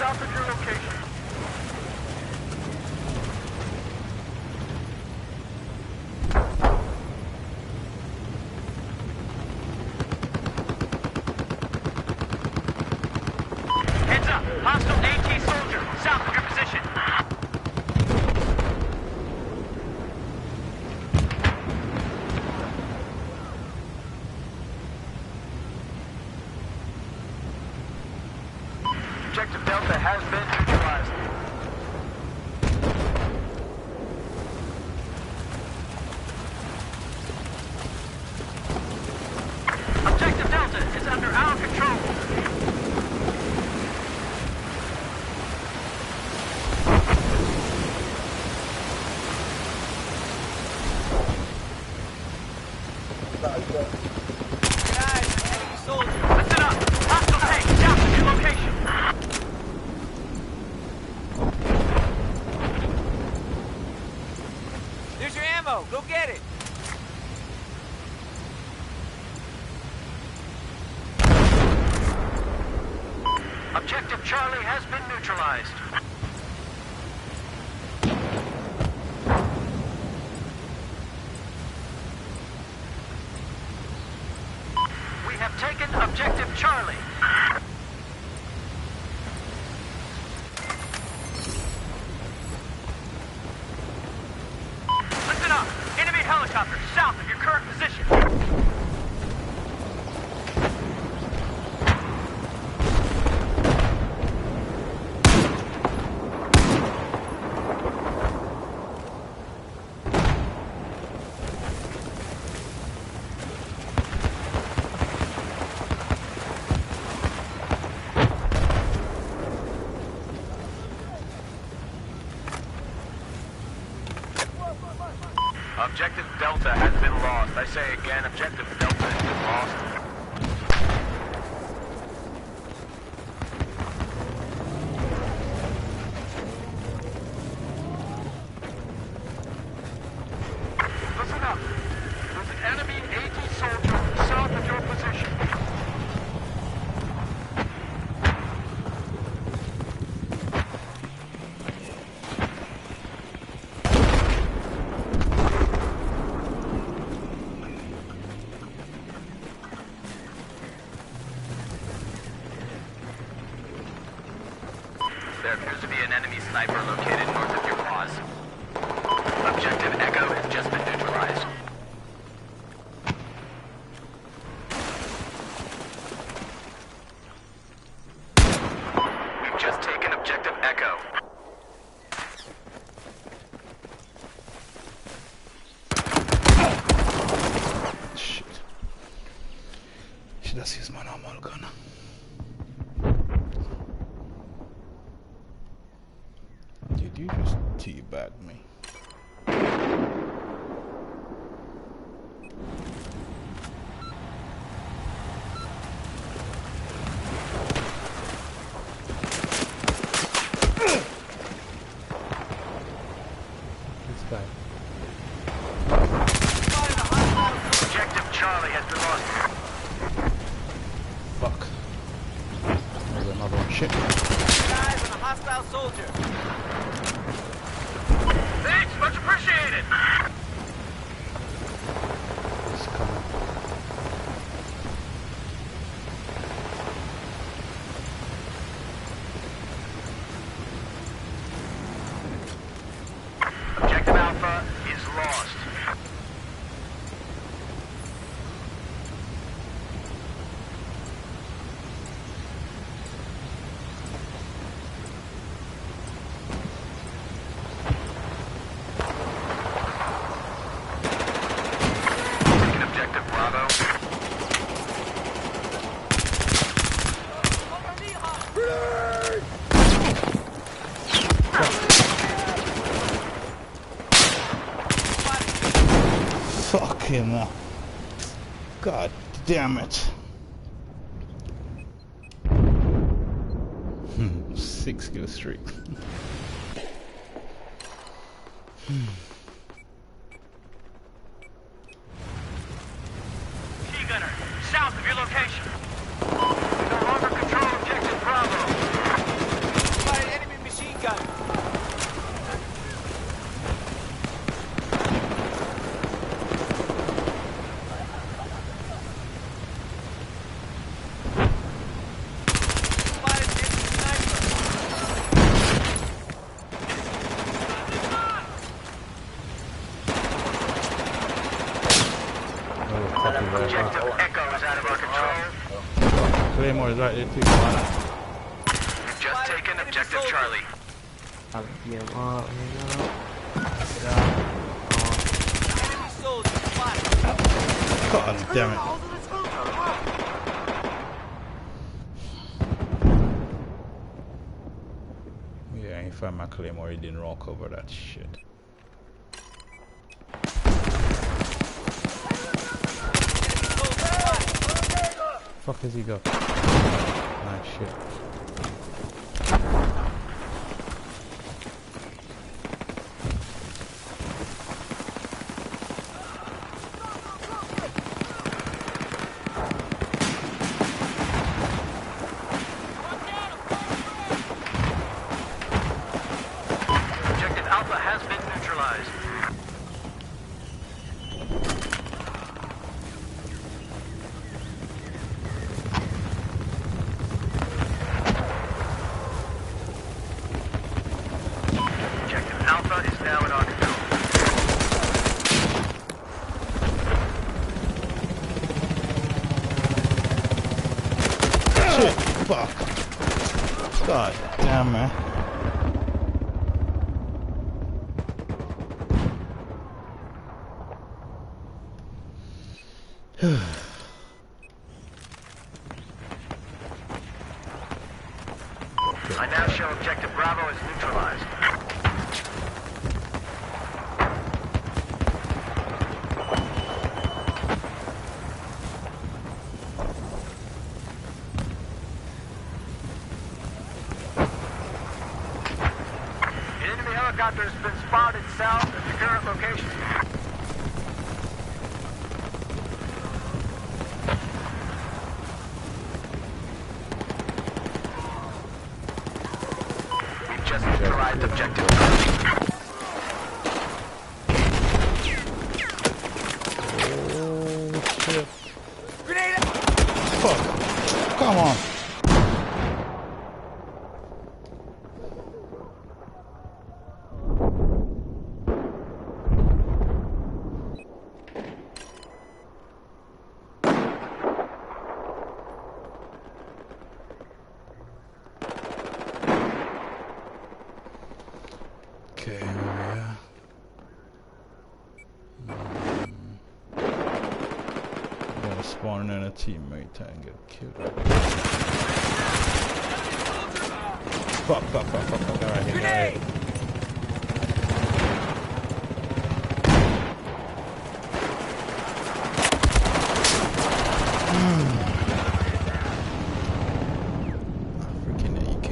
south of your location. Heads up! Hostile AT soldier, south of your position. Objective Delta has been neutralized. Objective Delta is under our control. Guys, enemy soldier. Listen up! Hostile tank south of your location. There's your ammo. Go get it. Objective Charlie has been neutralized. We have taken Objective Charlie. Listen up! Enemy helicopter south of your current position. Objective Delta has been lost. I say again, Objective Delta has been lost. Listen up. There's an enemy AT soldier south of your position. There appears to be an enemy sniper located north of your pause. Objective Echo has just been neutralized. We've just taken Objective Echo. Shit. Should have used my normal gun. Did you just teabag me? This guy. Objective Charlie has been lost. Fuck. There's another one. Shit. Guys on a hostile soldier. Thanks, much appreciated. It's coming. Objective Alpha is lost. Taking Objective Bravo. Fucking hell. God damn it. 6 kill streak. T-Gunner, south of your location. No longer control Objective Bravo. more is right there too. You've just taken objective Charlie. I'll get him up, you know. Get out. Enemy soldier spotted. God damn it. Yeah, he found my claymore, he didn't roll cover that shit. Fuck has he got? Ah, shit. Objective Alpha has been neutralized. Objective Alpha is now in our control. Shit, fuck. God damn, man. I now show Objective Bravo is neutralized. An enemy helicopter has been spotted south of the current location. We've just neutralized Objective Charlie. Oh, shit. Grenade! Fuck. Come on. Okay, yeah. Gotta spawn in a teammate and get killed. Fuck, alright, here, Grenade! Freaking AK.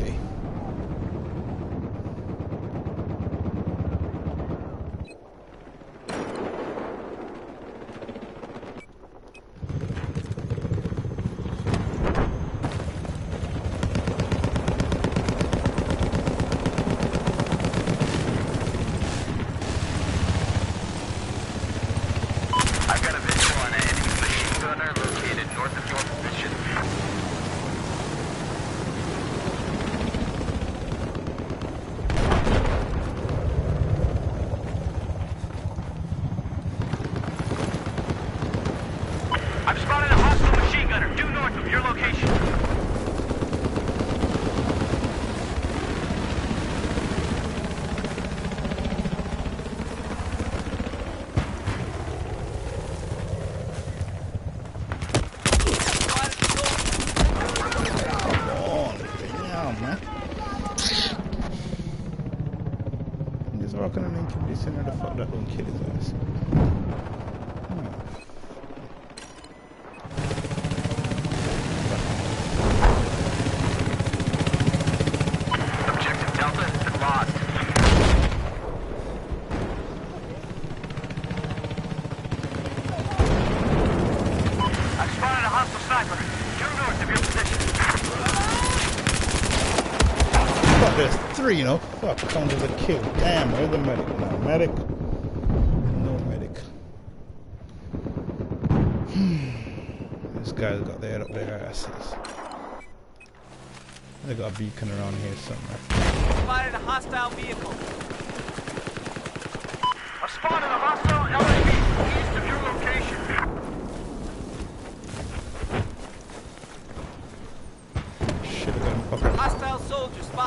I've got a visual on an enemy machine gunner located north of your position. I've spotted a hostile machine gunner due north of your location. on, damn, man. He's walking and then kill this center the fuck that don't kill his ass. Objective Delta has been lost. I've spotted a hostile sniper due north of your position. Fuck, there's three, you know. Fuck, comes with a kill. Damn, where's the medic? No medic. No medic. These guys got their head up their asses. They got a beacon around here somewhere. Spotted a hostile vehicle. I've spotted a hostile LAV east of your location.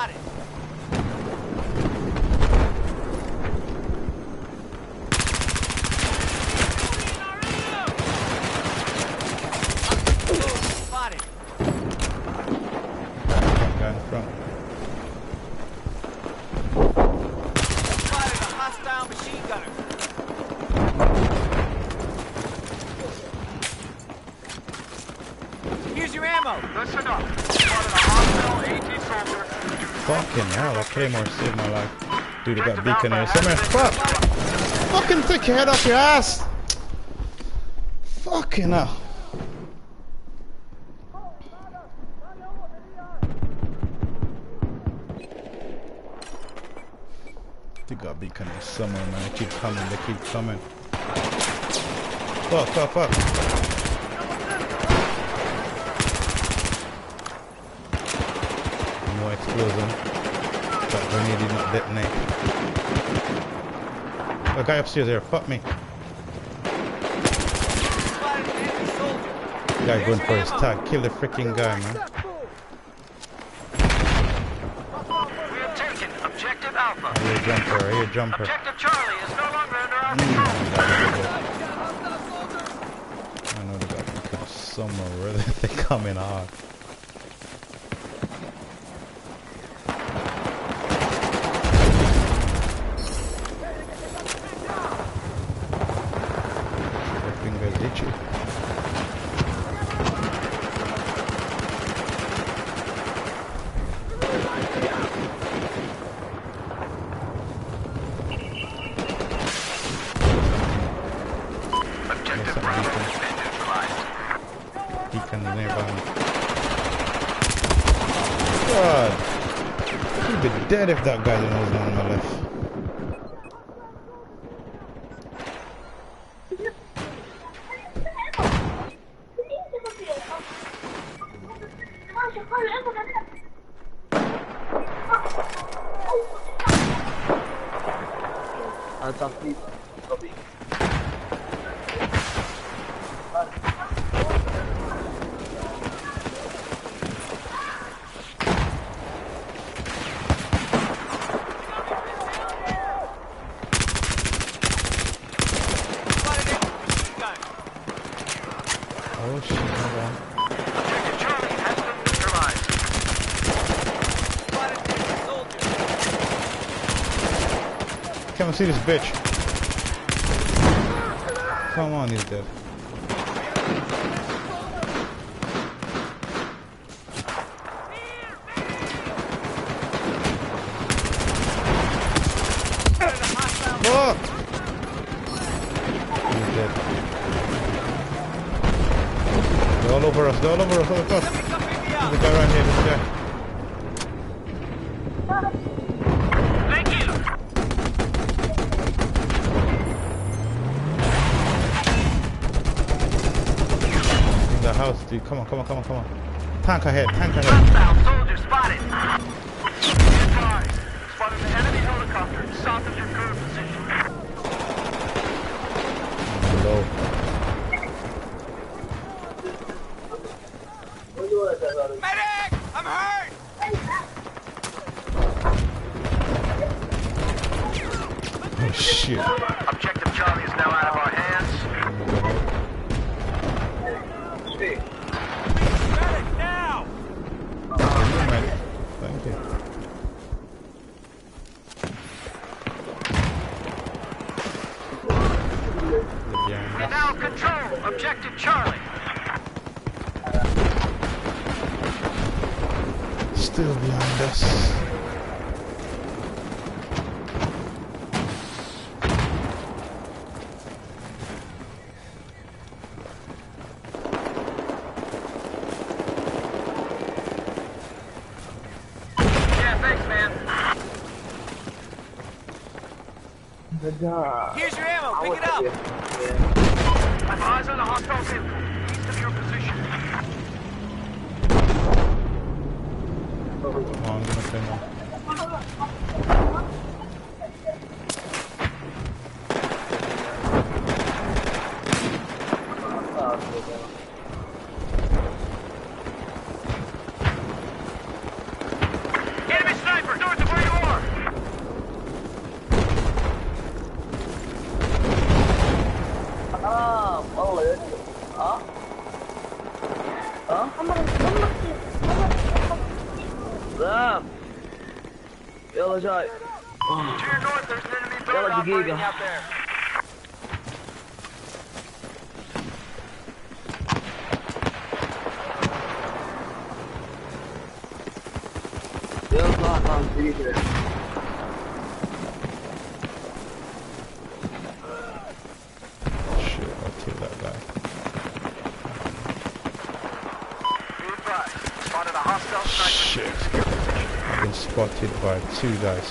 spotted. Spotted. Guy in front. Spotted a hostile machine gunner. Here's your ammo. Listen up. Spotted a hostile AT soldier. Fucking hell, that Claymore saved my life. Dude, he got beacon here. Somewhere. Fuck! Fucking take your head off your ass! Fucking hell. They got beacon here somewhere, man. They keep coming, they keep coming. Fuck, fuck, fuck. No explosion. That grenade did not detonate. A guy upstairs there, fuck me. Spotted an enemy soldier. Guy going for his tag. Kill the freaking guy, man. We have taken objective Alpha. Here, jumper, here, jumper. Objective Charlie is no longer under our I know they got beacon somewhere. Where they coming out? Their fingers itchy. Objective Bravo has been neutralized. Beacon nearby. God, he'd be dead if that guy didn't was on my left. Spotted enemy machine gunner. Oh shit, hold on. Objective Charlie has been neutralized. Spotted enemy soldier. Come and see this bitch. Come on, he's dead. Spotted a hostile. Fuck! He's dead. They're all over us, they're all over us, all across. Somebody come pick me There's a up. guy right here, this guy. Thank you. In the house, dude. Come on, come on, come on, come on. Tank ahead, tank ahead. Hostile soldier spotted. Be advised. Spotted an enemy helicopter south of your current position. Low. Medic! I'm hurt! Oh shit. Objective Charlie is now out of our hands. Medic, now! Thank you. We now control Objective Charlie. Still behind us. Yeah, thanks, man. Here's your ammo, pick it up! Have eyes on a hostile vehicle east of your position. Come on, I'm gonna play now. Enemy sniper! يلا جاي. To your north, there's an enemy boat يلا operating دقيقة. out there. يلا خلاص دقيقة. Shit, I'll kill that guy. Be advised, spotted a hostile sniper. Shit. I've been spotted by 2 guys.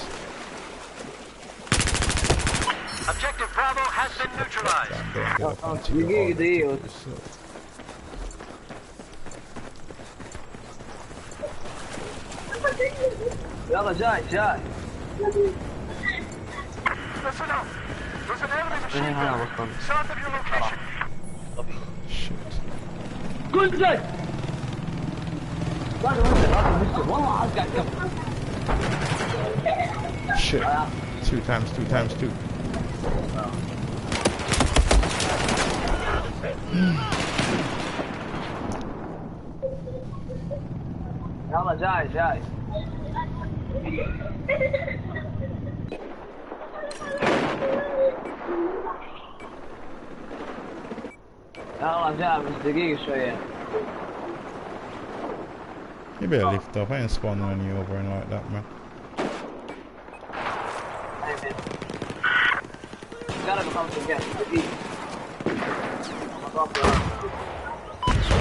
Objective Bravo has been neutralized. Damn, don't get up onto You your get own. the deal. يلا جاي جاي. Listen up. There's an enemy machine إيه هذا gunner بطل. south of your location. Shit. قلت جاي. والله عاد قاعد كم. Shit. 2 times 2 times 2. يلا جاي جاي. يلا جاي بس دقيقة شوية. You better lift up. I ain't spawning on you over and like that, man. قال بخلص الجيم دقيقة.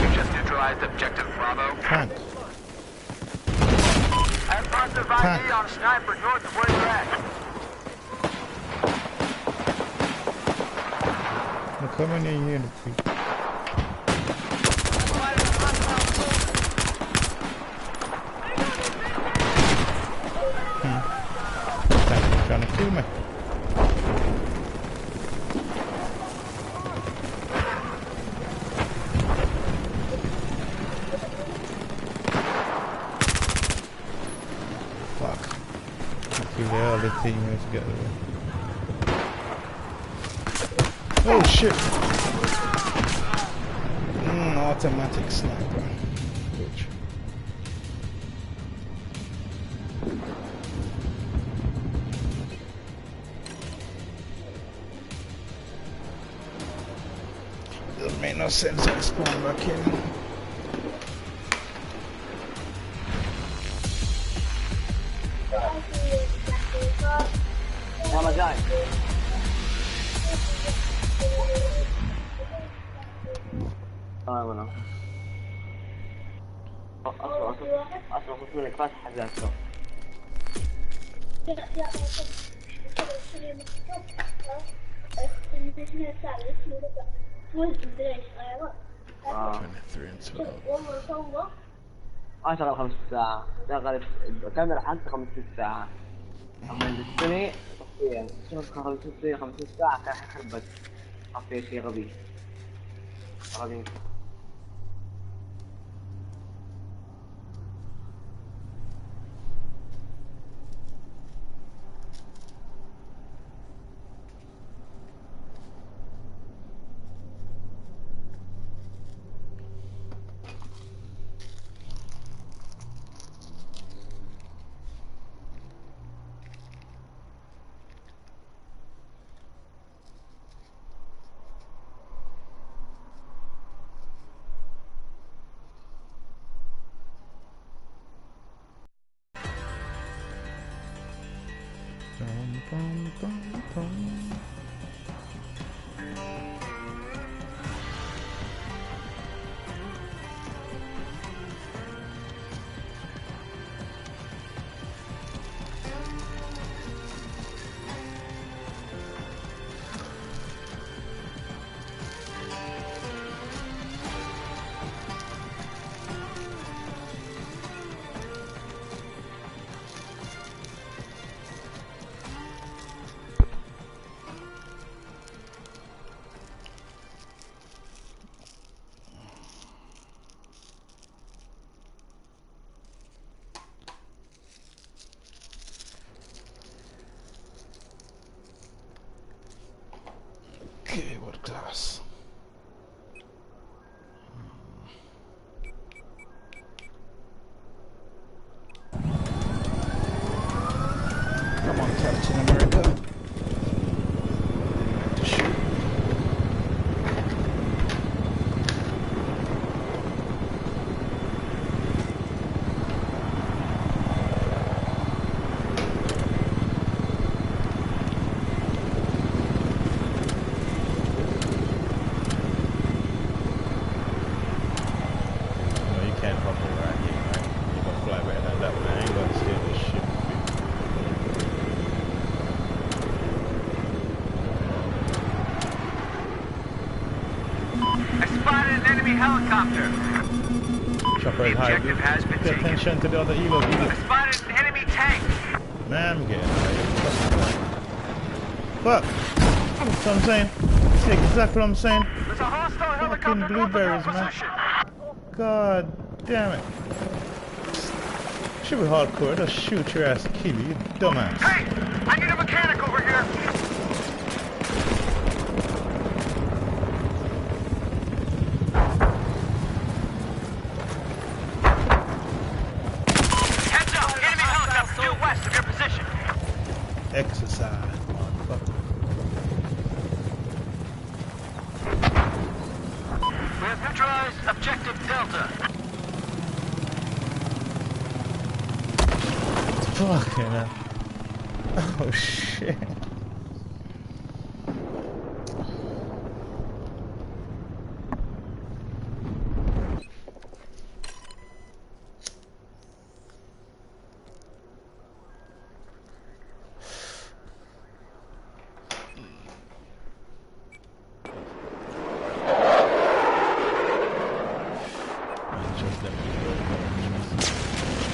You just neutralized objective Bravo. Tank. I have positive Tank. ID on a sniper north of where you're at. Look how many are here. Tank is trying to kill me. Fuck. Kill the other team to get away. Oh shit! Automatic sniper. Bitch. Doesn't make no sense to spawn back in. يلا جاي. انا اصلا خص منك فاتح حاجات. اه 23 and 12. اشتغل 5 ساعات. شغل الكاميرا حقتي 5 ساعات. اما السنة حرفيا شوف 5 ساعة كان حربت. حرفيا شيء غبي. غبي. Dum, dum, dum, dum. Come on, Captain America. To shoot. No, you can't hover right here, right? You're gonna fly right down that way. I ain't gonna steal this shit. I spotted an enemy helicopter. Chopper is The high. objective has been Pay taken. attention to the other Elo. I spotted an enemy tank. Man, I'm getting fuck. That's what I'm saying. See exactly what I'm saying. There's a hostile Fucking helicopter north of your blueberries, man. position. God damn it. Should be hardcore. Just shoot your ass, kill you, dumbass. Hey, I need a mechanic over here. Heads up, enemy helicopter due west of your position. Exercise, motherfucker. We have neutralized objective Delta. Fucking hell. Oh shit.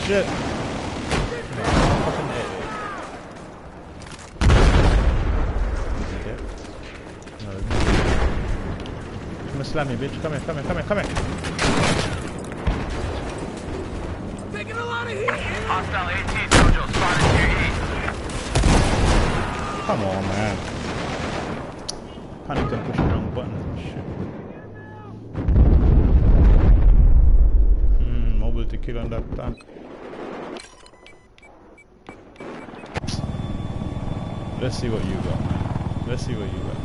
Shit. Fucking dead. Is he dead? No. Come and slam me, bitch. Come here, come here, come here, come here. Taking a lot of heat. Hostile AT Dojo spotted to your east. Come on, man. Panic and push the wrong button. Shit. Mobility kill on that tank. Let's see what you got, man. Let's see what you got.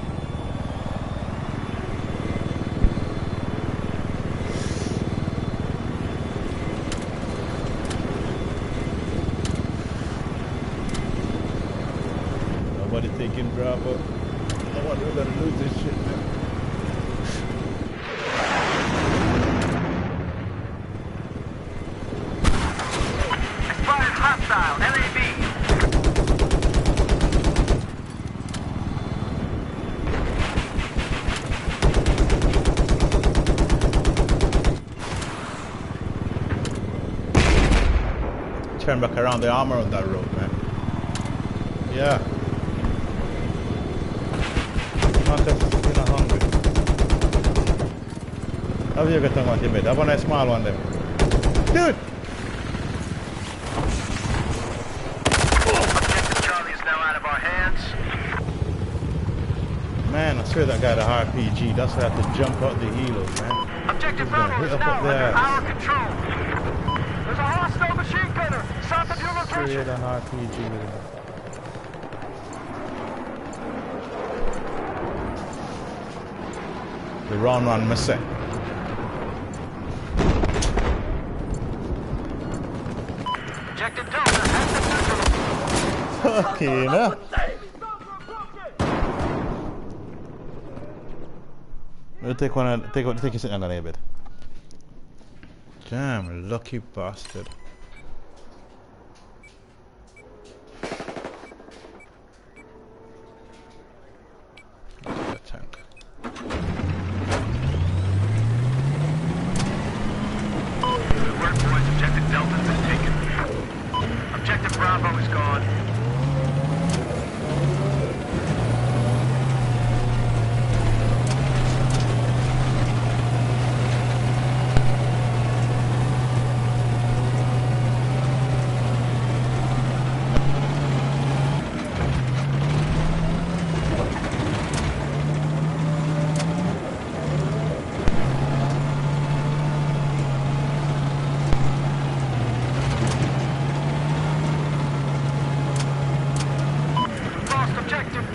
Nobody taking Bravo. No one will gonna lose this shit, man. I spotted hostile LAV. Turn back around the armor on that road, man. Yeah. Marcus, you're not hungry. How do you get on your bed? I want a small one there. Dude! Objective Charlie is now out of our hands. Man, I swear that guy had a RPG. That's why I had to jump out the helo, man. Objective He's gonna Bravo hit is up now up there. under our control. There's a hostile machine gunner south of your location. Straight on RPG with him. The run, miss it. Objective Delta has been neutralized. Fucking hell. We'll take one, take a sit on the bed. Damn, lucky bastard. That tank. Good work, boys. Objective Delta's been taken. Objective Bravo is gone.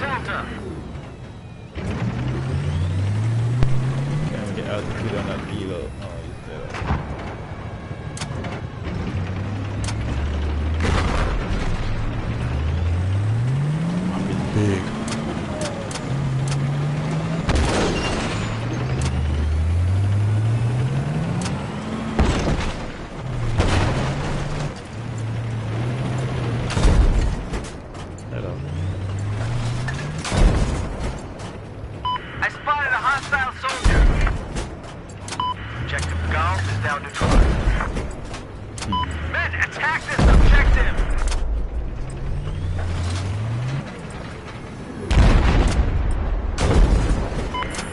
Delta. Can we get altitude on that Beetle? Oh, he's dead. I'm big. Hello. I spotted a hostile soldier. Objective Golf is now neutralized. Men, attack this objective!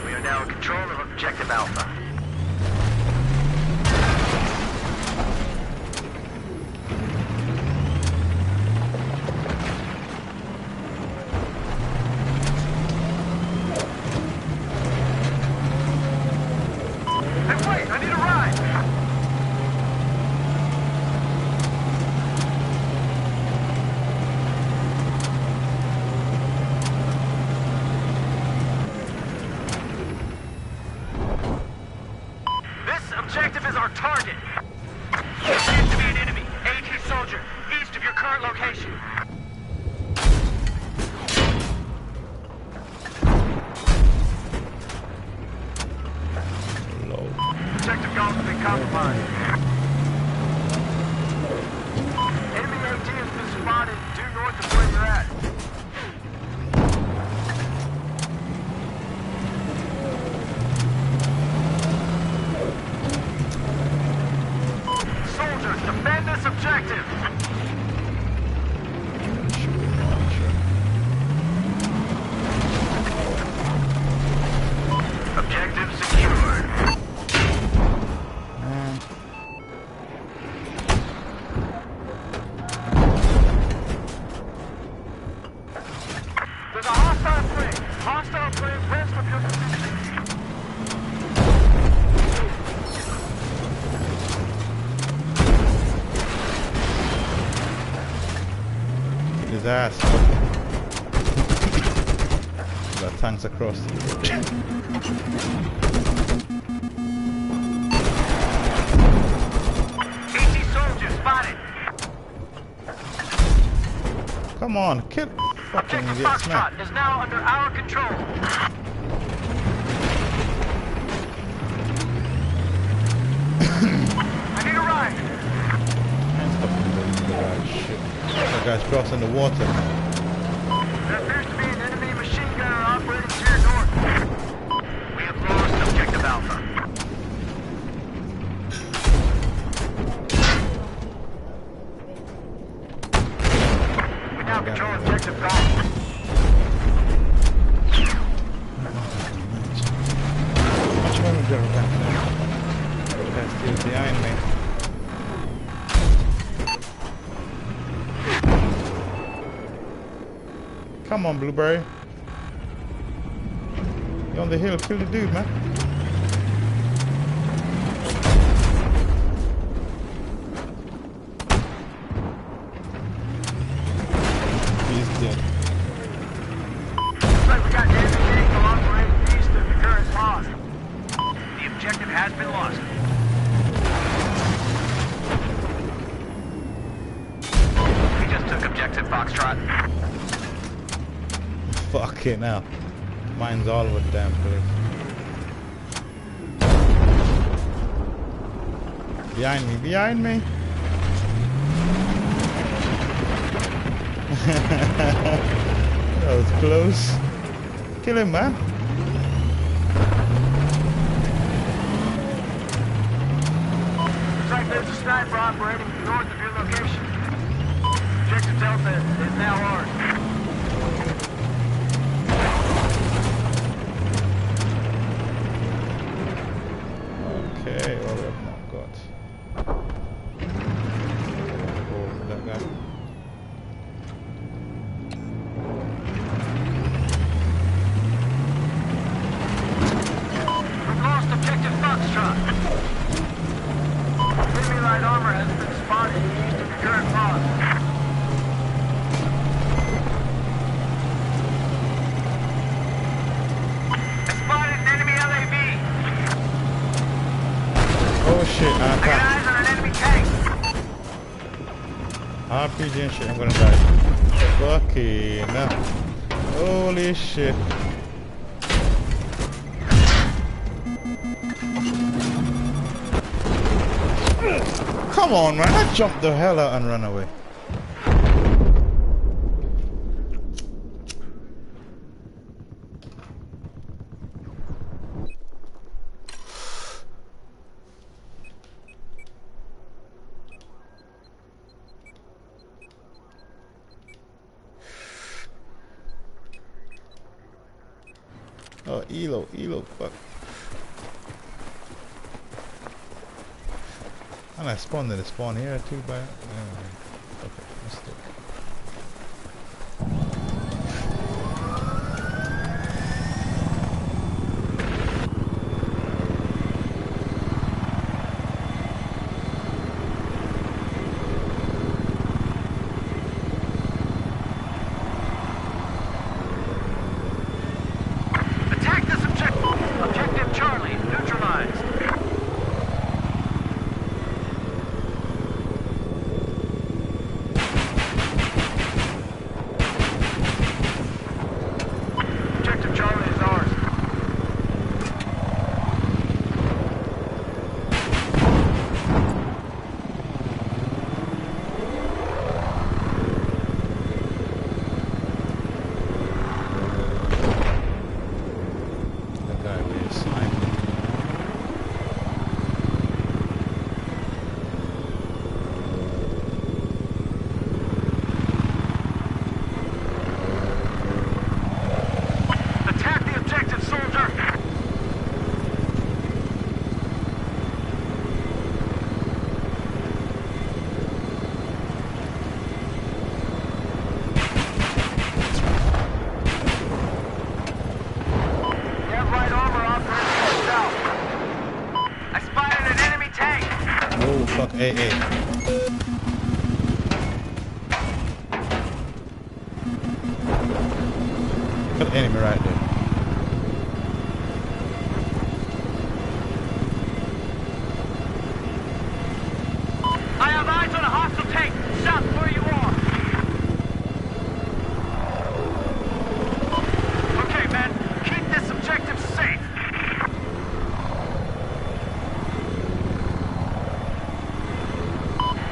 We are now in control of Objective Alpha. Hey, wait, I need a ride! This objective is our target. There seems to be an enemy, AT soldier, east of your current location. Low. Objective Golf has been compromised. Enemy AT has been spotted due north of where you're at. Soldiers, defend this objective! Shoot launcher. Objective secured. Man. There's a hostile plane. Hostile plane west of your position. His ass. Got tanks across. AT soldier spotted. Come on, kill. Fucking Objective idiot smack. Foxtrot is now under our control. I need a ride. Hands up in the garage. Shit. That guy's crossing the water. There appears to be an enemy machine gunner operating to your north. We have lost Objective Alpha. We now control Objective Golf. Much more than Jerry back there. That's still behind me. Come on, Blueberry. You're on the hill, kill the dude, man. He's dead. Looks like we got enemy vehicle operating east of the current pause. The objective has been lost. We just took Objective Foxtrot. Fucking hell. Mine's all over the damn place. Behind me, behind me. That was close. Kill him, man. Looks like there's a sniper operating north of your location. Objective Delta is now ours. Okay, what we have now got? Go over that guy. We've lost Objective Foxtrot. Enemy light armor has been spotted east of the current pause. RPG and shit, I'm gonna die. Fucking hell. Holy shit. Come on, man. I jumped the hell out and ran away. Oh, Elo, fuck. And I spawned in the spawn here too, by okay, mistake. Attack this objective. Objective Charlie neutralized. Objective Charlie is ours. The guy with his sniper. Attack the objective, soldier. You have light armor operating south. I spotted an enemy tank. Oh, fuck, AA. Got an enemy right there. I have eyes on a hostile tank south of where you are. Okay, man. Keep this objective safe.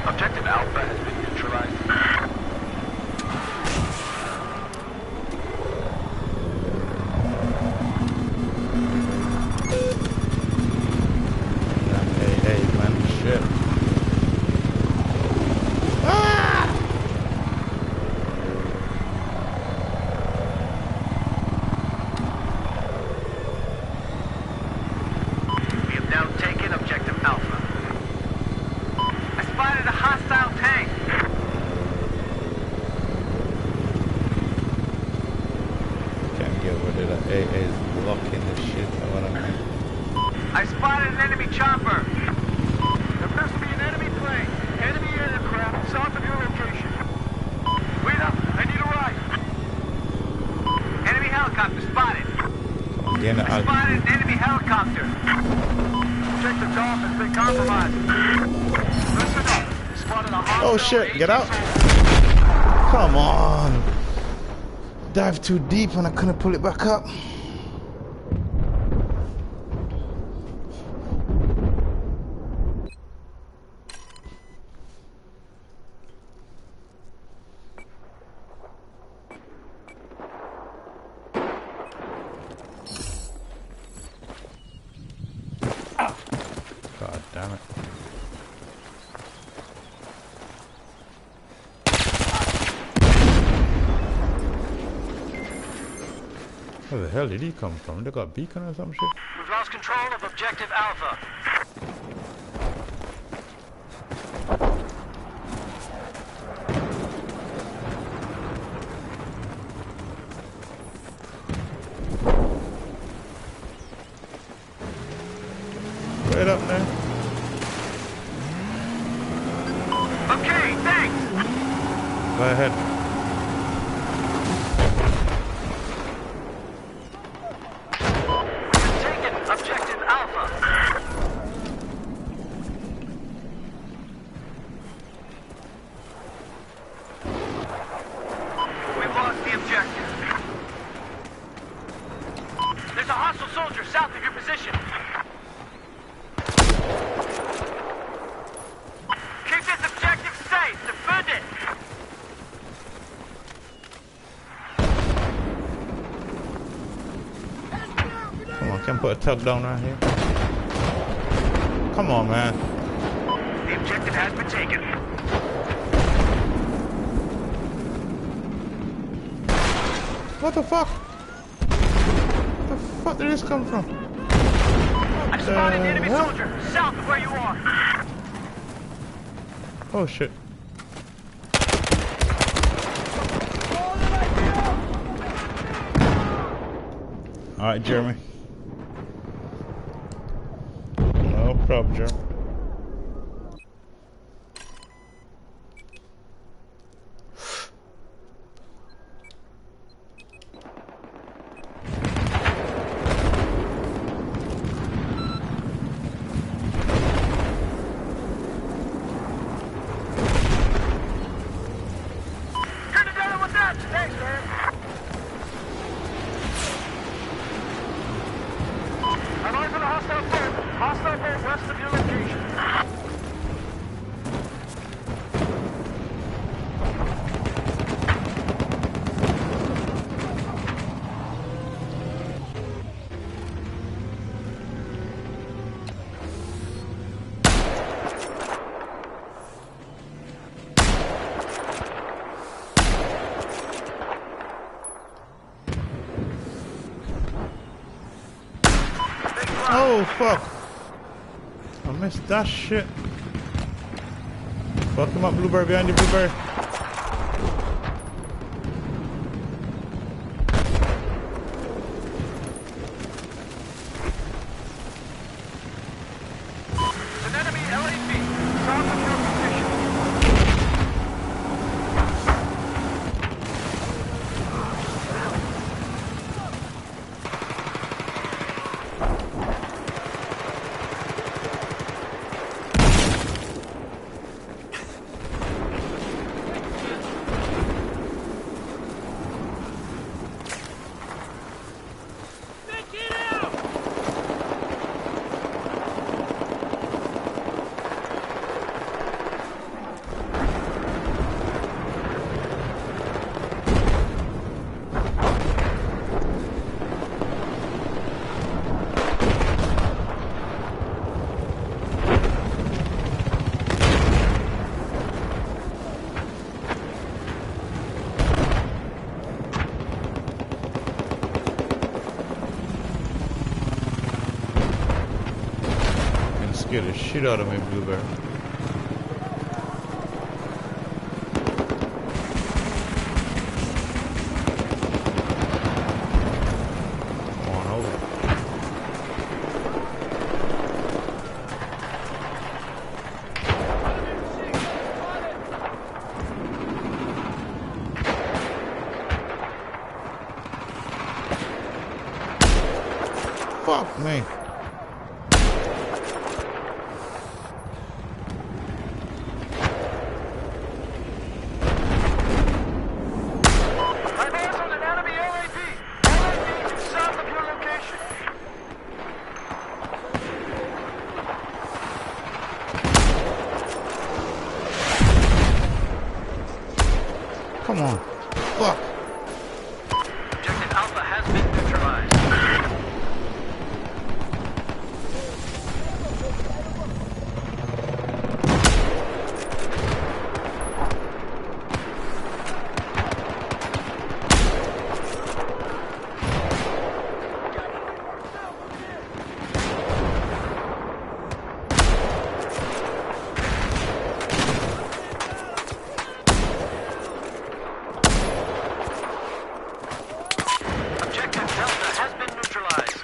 Objective Alpha has been neutralized. AA, man, shit. We have now taken objective Alpha. I spotted a hostile tank. Can't get rid of the AA is blocking the shit out of me. I spotted an enemy chopper. There appears to be an enemy plane. Enemy aircraft south of your location. Wait up, I need a ride. Enemy helicopter spotted. Again, I spotted an enemy helicopter. Objective Golf has been compromised. Listen up. Spotted a hostile oh shit, get out. AT-SOL. Come on. Dive too deep and I couldn't pull it back up. God damn it. Where the hell did he come from? They got a beacon or some shit? We've lost control of objective Alpha. Right up there. Okay, thanks. Go ahead. We've taken objective Alpha. Can put a tug down right here. Come on, man. The objective has been taken. What the fuck? Where the fuck did this come from? I've spotted an enemy soldier south of where you are. Oh shit. Alright, Jeremy. No problem, Jeremy. Turn it down with that. Thanks, man. I'm on for the hostile boat. Hostile boat west of your location. Oh fuck! I missed that shit. Fuck him up, Blueberry, behind you, Blueberry. An enemy LAV south of your position. Take it out! And scare the shit out of me, Blueberry. Come on over. Fuck me. I'm eyes on an enemy LAV. LAV south of your location. Come on. Fuck. Objective Alpha has been neutralized. Objective Delta has been neutralized.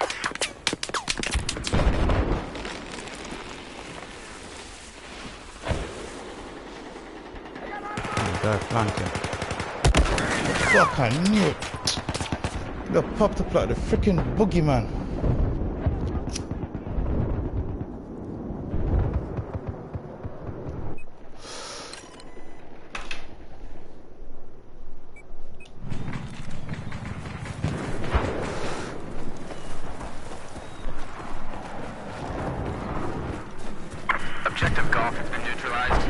Guy flanking. Fuck, I knew it. They popped up like the freaking boogeyman. Objective Golf has been neutralized.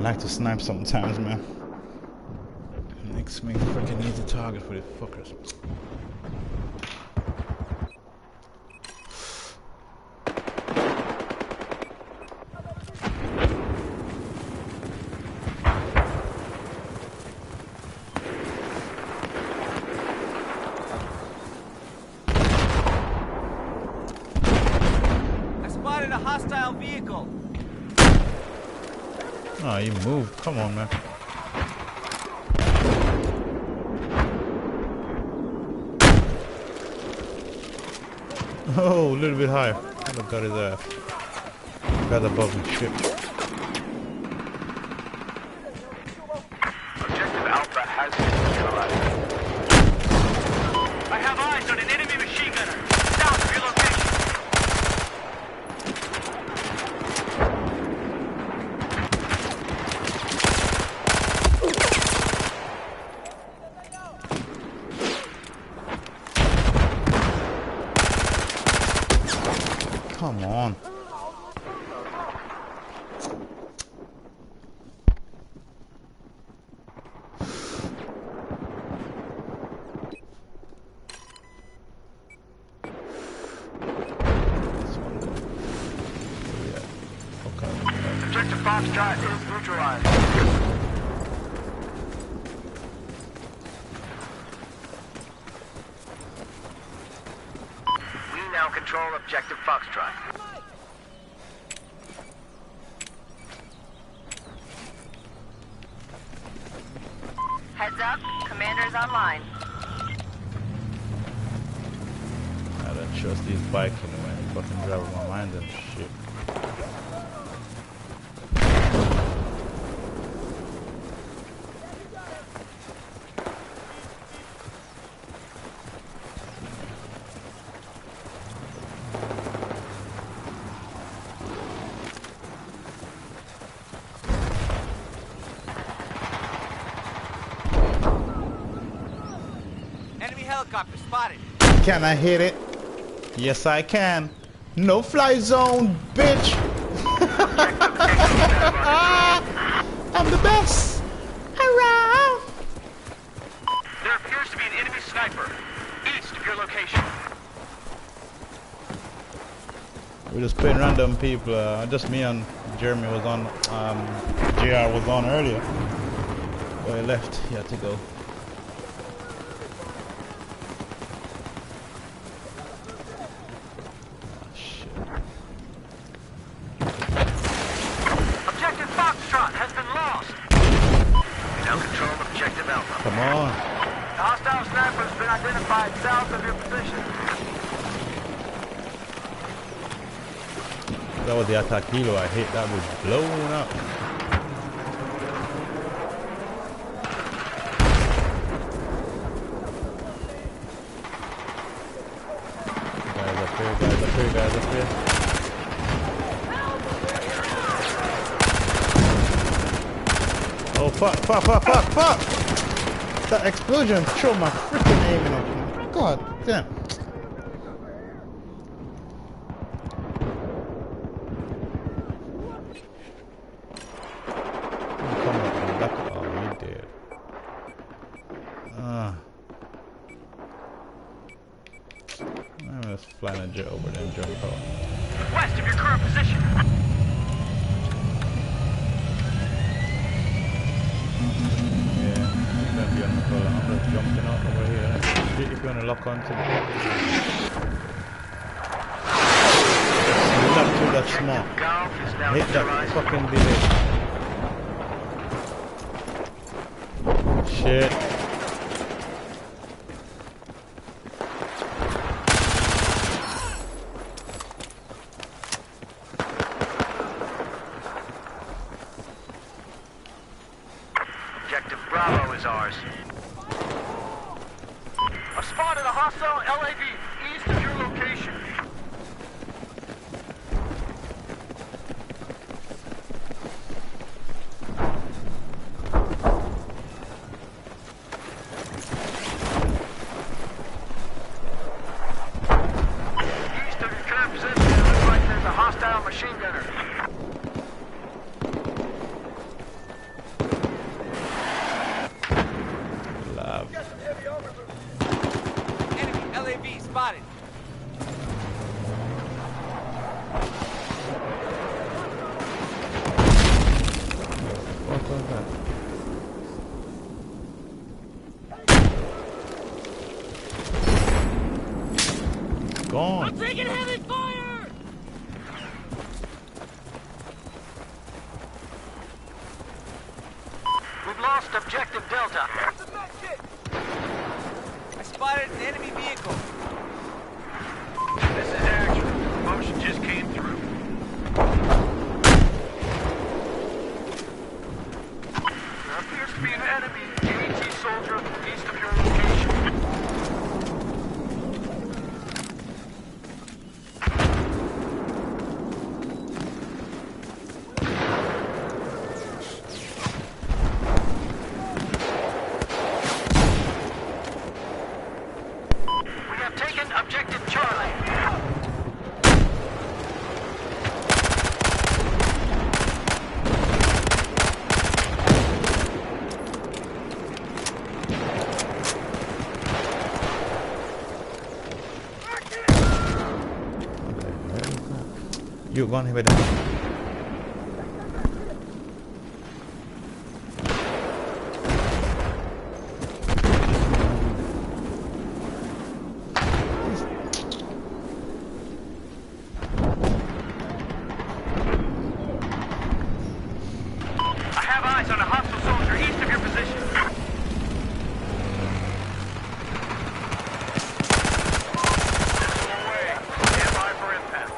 like to snipe sometimes, man. Makes me freaking easy target for these fuckers. I spotted a hostile vehicle. Oh, you moved. Come on, man. Oh, a little bit higher. Look at his ass. Got above me. Shit. Objective Alpha has been neutralized. I have eyes on an enemy machine gunner. South of your location. Come on. Objective Foxtrot is neutralized. We now control Objective Foxtrot. Heads up, Commander's online. I don't trust these bikes anyway. Fucking drive with my mind and shit. Enemy helicopter spotted. Can I hit it? Yes, I can. No fly zone, bitch. I'm the best. Hurrah! There appears to be an enemy sniper east of your location. We're just playing random people. Just me and Jeremy was on. JR was on earlier. But he left. He had to go. Objective Foxtrot has been lost. We now control Objective Alpha. Come on. The hostile sniper has been identified south of your position. That was the attack helo I hit. That was blown up. Guys up here, guys up here, guys up here. Oh fuck, fuck, fuck, fuck, fuck! That explosion killed my freaking aiming up. God damn. Let's fly a jet over there and jump out. West of your current position. Yeah, he's gonna be on the color. I'm just jumping out over here. Shit, if you wanna lock onto the you're not too that smart. Golf is now Hit that fucking delay. Shit. Objective Bravo is ours. I've spotted a hostile LAV east of your location. East of your current position, it looks like there's a hostile machine gunner. gone. Taking heavy fire! We've lost objective Delta. I spotted an enemy vehicle. This is action. Motion just came through. There appears to be an enemy AT soldier east of your location. We have taken objective Charlie. You gone here with that? I have eyes on a hostile soldier east of your position. Away. Stand by for impact.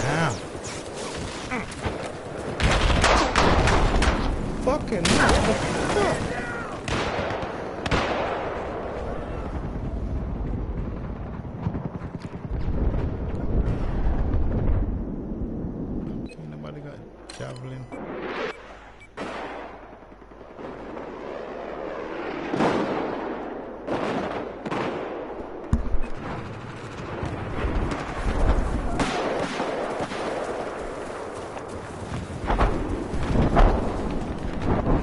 Damn. Fucking hell, what the fuck? Nobody got javelin.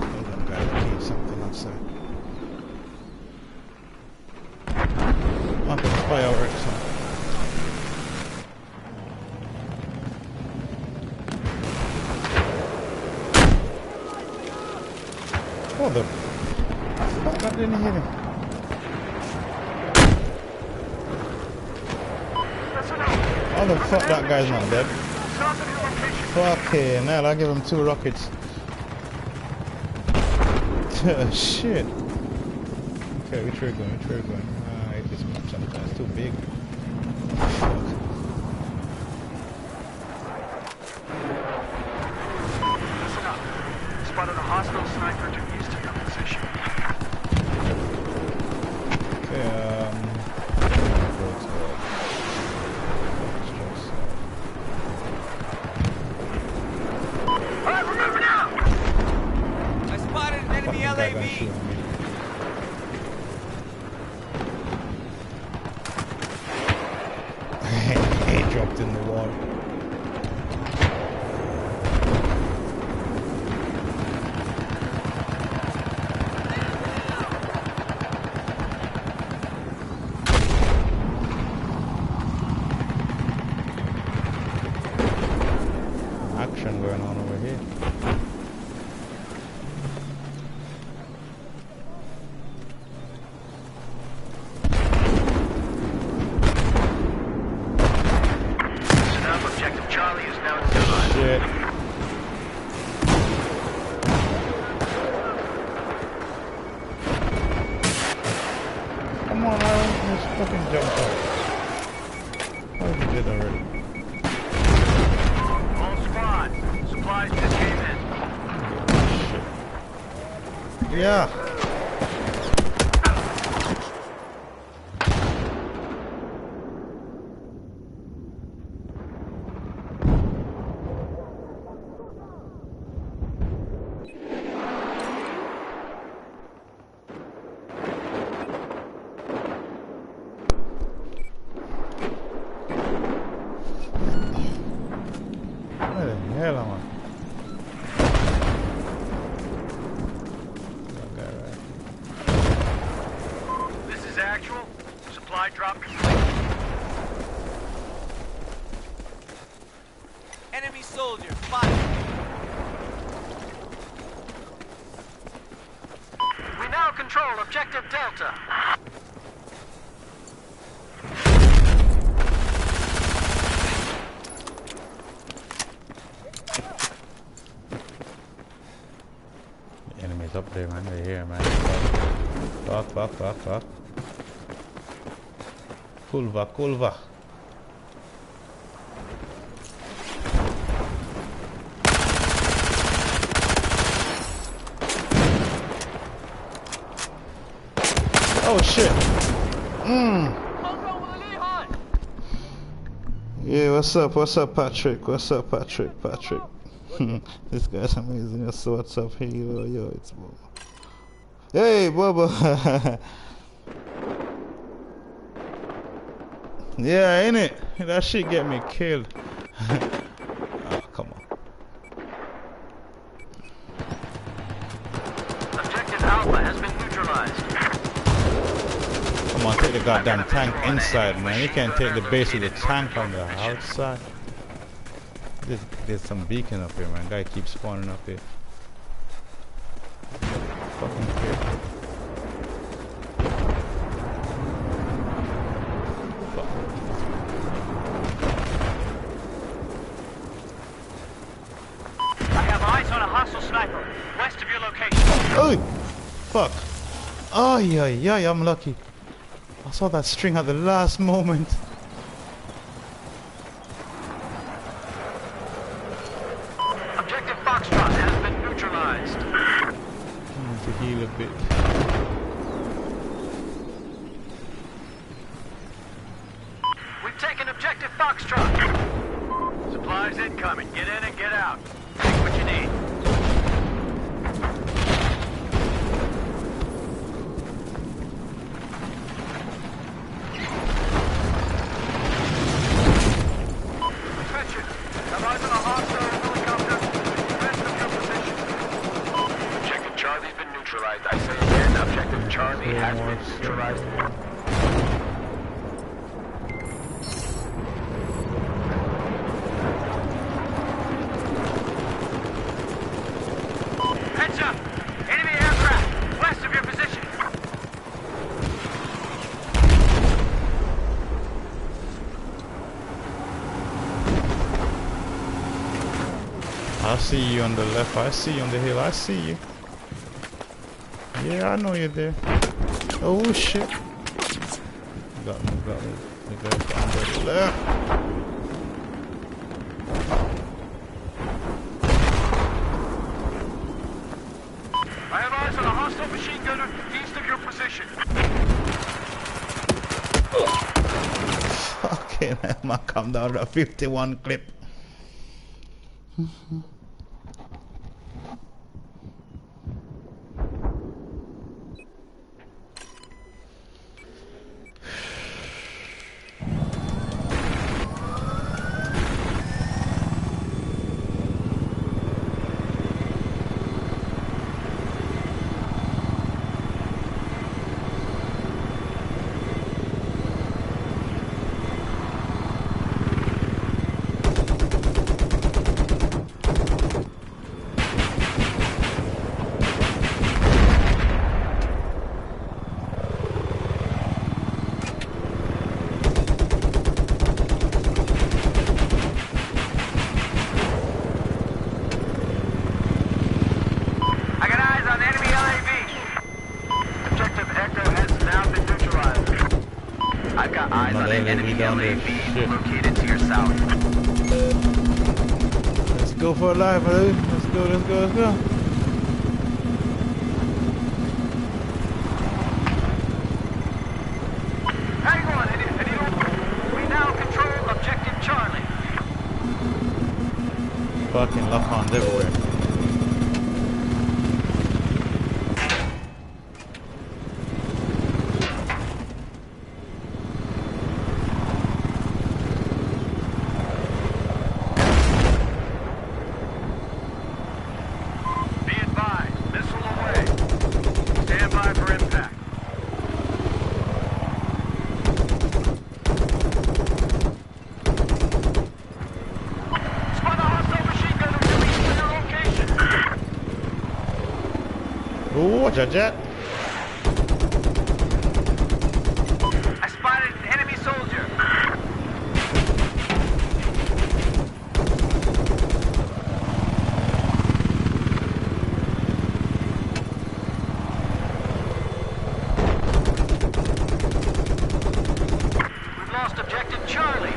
Hold on, guys, I need something outside. Okay, fireworks. What the fuck? I didn't hit him. How the fuck that guy's not dead? South of your location. Fucking hell, I give him 2 rockets. Shit. Okay, which way going? Which way going? I hate this map sometimes, it's too big. Fuck. Listen up. Spotted a hostile sniper to east of your position. Okay, Alright, we're moving out! I spotted an enemy LAV. He dropped in the water. Action going on over here. Listen up, objective Charlie is now done. Shit. Come on, Aaron. Let's fucking jump out. Oh, you did already. All squad. Supplies just came in. Yeah. Actual, supply drop complete. Enemy soldier spotted. We now control objective Delta. The enemy's up there, man. They're here, man. Fuck. Kulva. Oh shit. Yeah, what's up, Patrick? Patrick. This guy's amazing. So what's up? Hey, yo, it's Bobo. Hey, Bobo. Yeah, ain't it? That shit get me killed. Oh, come on. Objective Alpha has been neutralized. Come on, take the goddamn tank inside, man. You can't take the base with the tank on the outside. There's some beacon up here, man. Guy keeps spawning up here. Fucking kid. Fuck. I have eyes on a hostile sniper, west of your location. Oh! Fuck. Oh, yeah, I'm lucky. I saw that string at the last moment. Objective Foxtrot has been neutralized. I need to heal a bit. We've taken objective Foxtrot. Supplies incoming. Get in and get out. Take what you need. Attention. Have eyes on a hostile helicopter. West of your position. Objective Charlie's been neutralized. I say again, objective Charlie has been neutralized. Heads up! Enemy aircraft west of your position. I see you on the left, I see you on the hill, I see you. Yeah, I know you're there. Oh shit. Got me. You guys on the left. I have eyes on a hostile machine gunner east of your position. Okay, I'm gonna come down to a 51 clip. I got eyes on enemy LAV. Objective Echo has now been neutralized. I've got eyes on an enemy LAV located to your south. Let's go for a live, dude. Let's go. Hang on, we now control objective Charlie. Fucking lock-ons everywhere. Be advised, missile away. Stand by for impact. watch a jet. I spotted an enemy soldier. We've lost objective Charlie.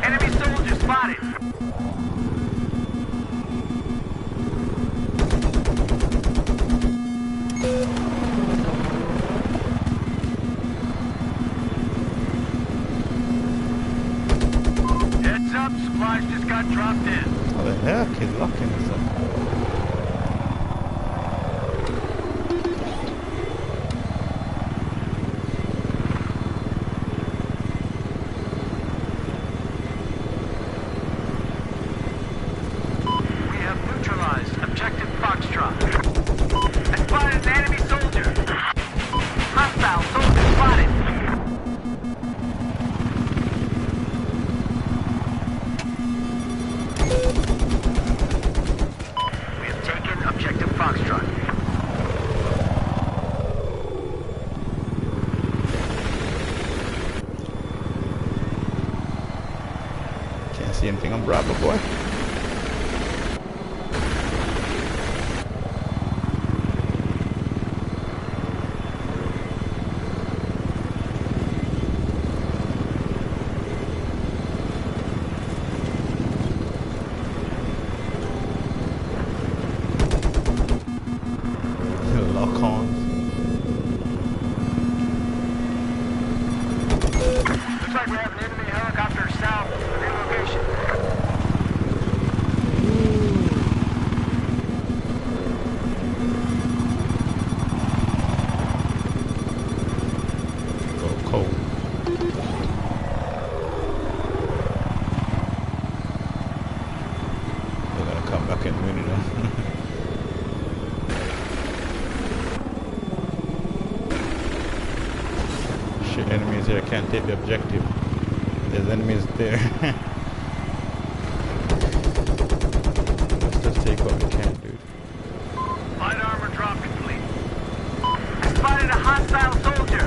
Enemy soldier spotted. Heads up, supplies just got dropped in. How the heck is locking us up? We have neutralized objective Foxtrot. I spotted an enemy soldier. Hostile soldier spotted. We have taken objective Foxtrot. Can't see anything on Bravo, boy. Lock on. Looks like we have an enemy helicopter south of your location. Go cold. We're gonna come back and win it now. Shit, enemies here can't take the objective. There's enemies there. Let's just take what we can, dude. Light armor drop complete. I spotted a hostile soldier.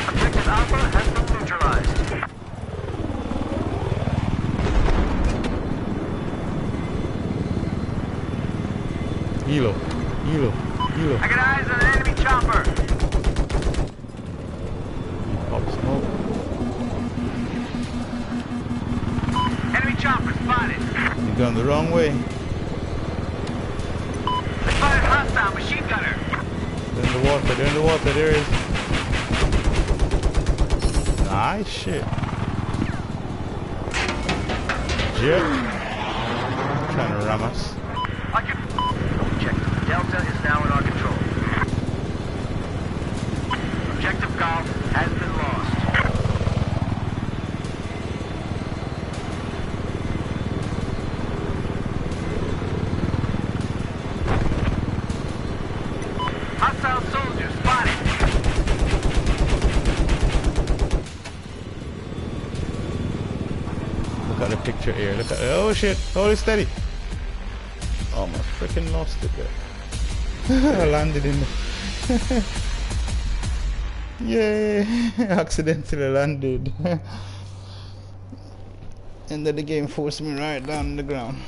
Objective Alpha has been neutralized. Hilo, hilo, hilo. I got eyes on an enemy chopper. Pop smoke. Enemy chopper spotted. You're going the wrong way. I spotted hostile machine gunner. They're in the water, they're in the water, there is. Nice shit. Jet. Trying to ram us. I can check. Delta is now in our control. Objective Golf has been lost. Hostile soldier spotted. Look at the picture here. Look at oh shit. Hold it steady. Almost freaking lost it there. I landed in the yay. Accidentally landed. And then the game forced me right down on the ground.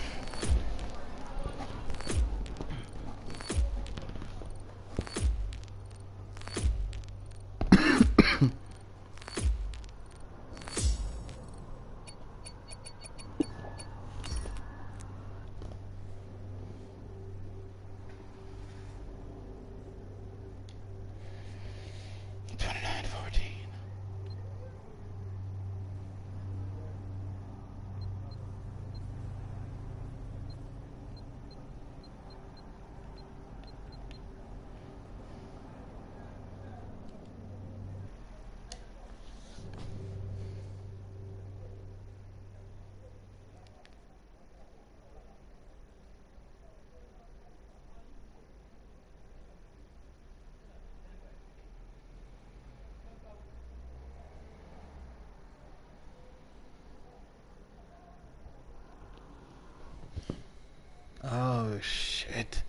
Oh shit.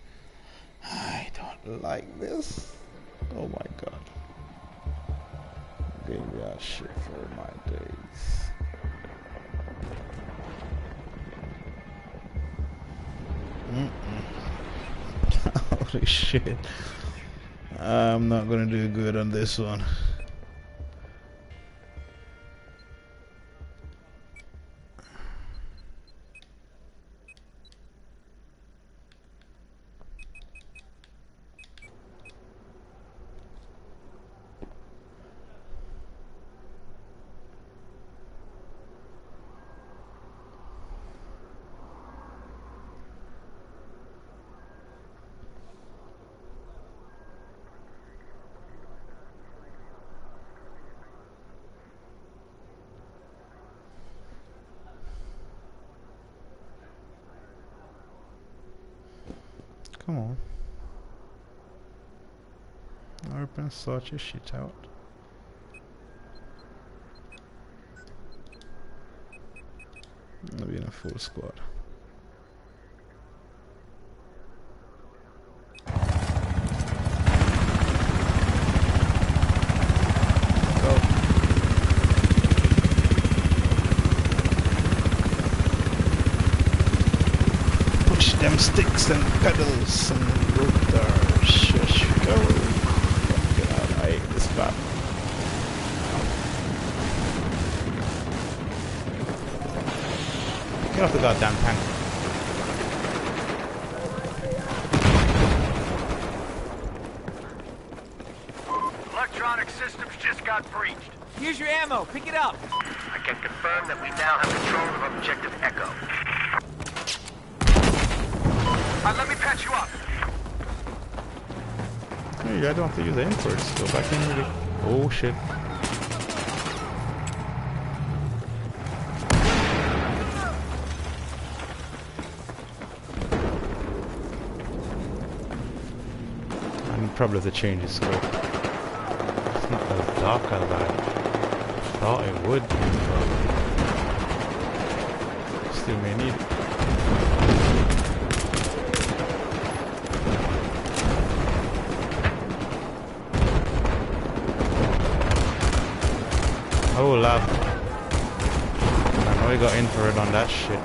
I don't like this. Oh my god. Graveyard shit for my days. Holy shit. I'm not gonna do good on this one. Come on. Open, sort your shit out. Maybe in a full squad. Go. Push them sticks and pedals and rotor. Shush, go. Get out, I hate this spot. Get off the goddamn tank. Electronic systems just got breached. Here's your ammo. Pick it up. I can confirm that we now have control of Objective Echo. Let me patch you up. Hey, I don't have to use aim first. Go back in with it. Oh shit. I probably have to change the scope. It's not as dark as I thought it would be, but still may need it. Oh, lad. I know he got infrared on that shit.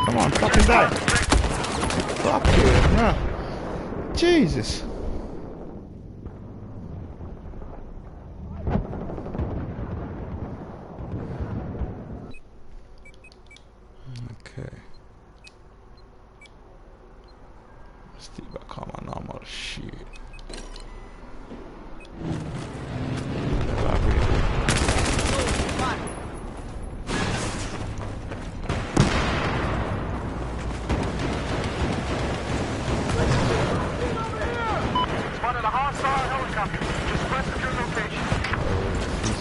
Come on, fucking die. Fuck you, no. Jesus. Okay. Let's see back on my normal shit.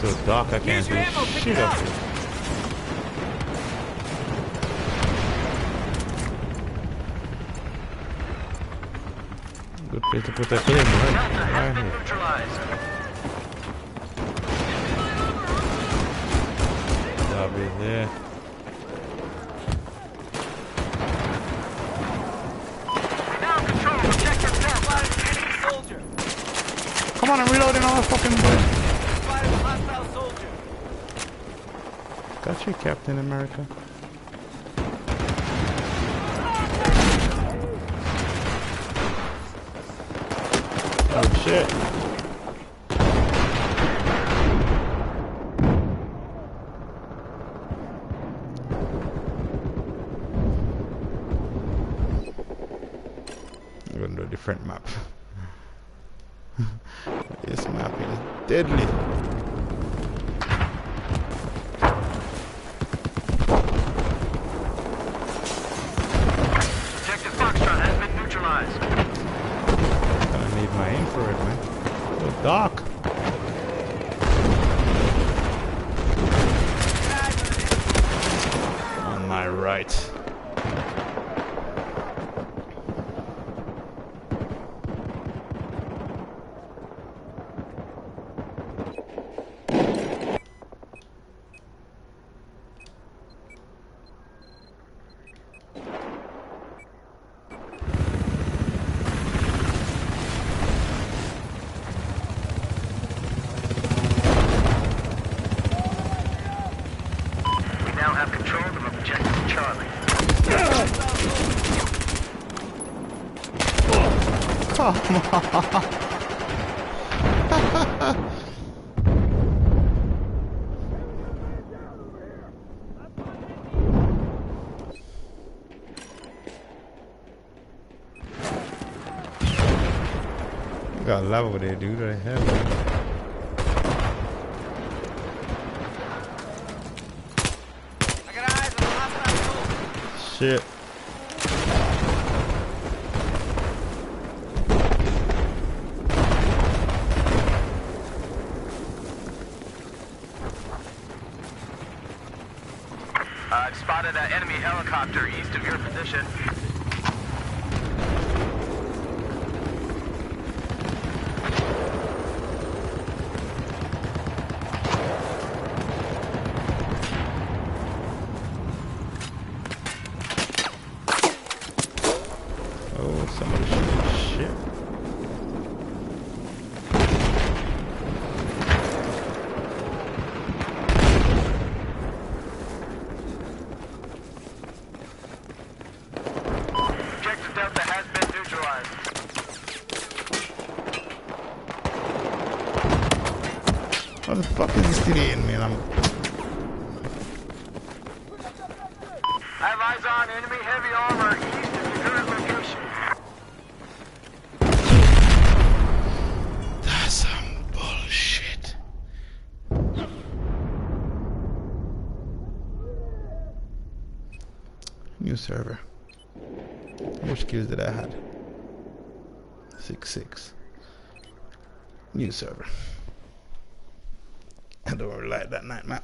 So dark I can't do shit up here. Good place to put that claim, right here. That'll be there. Now control, protect yourself. Enemy soldier. Come on, I'm reloading all my fucking bullets. Spotted a hostile soldier. Got you, Captain America. Oh shit. different map. This map is deadly. Objective Foxtrot has been neutralized. Gonna need my infrared, man. So dark. On my right. We now have control of Objective Charlie. Come on. Got lava over there, dude. What the hell? I got eyes on the hostile. Shit. I've spotted an enemy helicopter east of your position. Oh, somebody shooting shit. Objective Delta has been neutralized. What the fuck is this still in, man? I have eyes on enemy heavy armor east of your current location. That's some bullshit. New server. How much kills did I had? 6. New server. I don't really like that night map.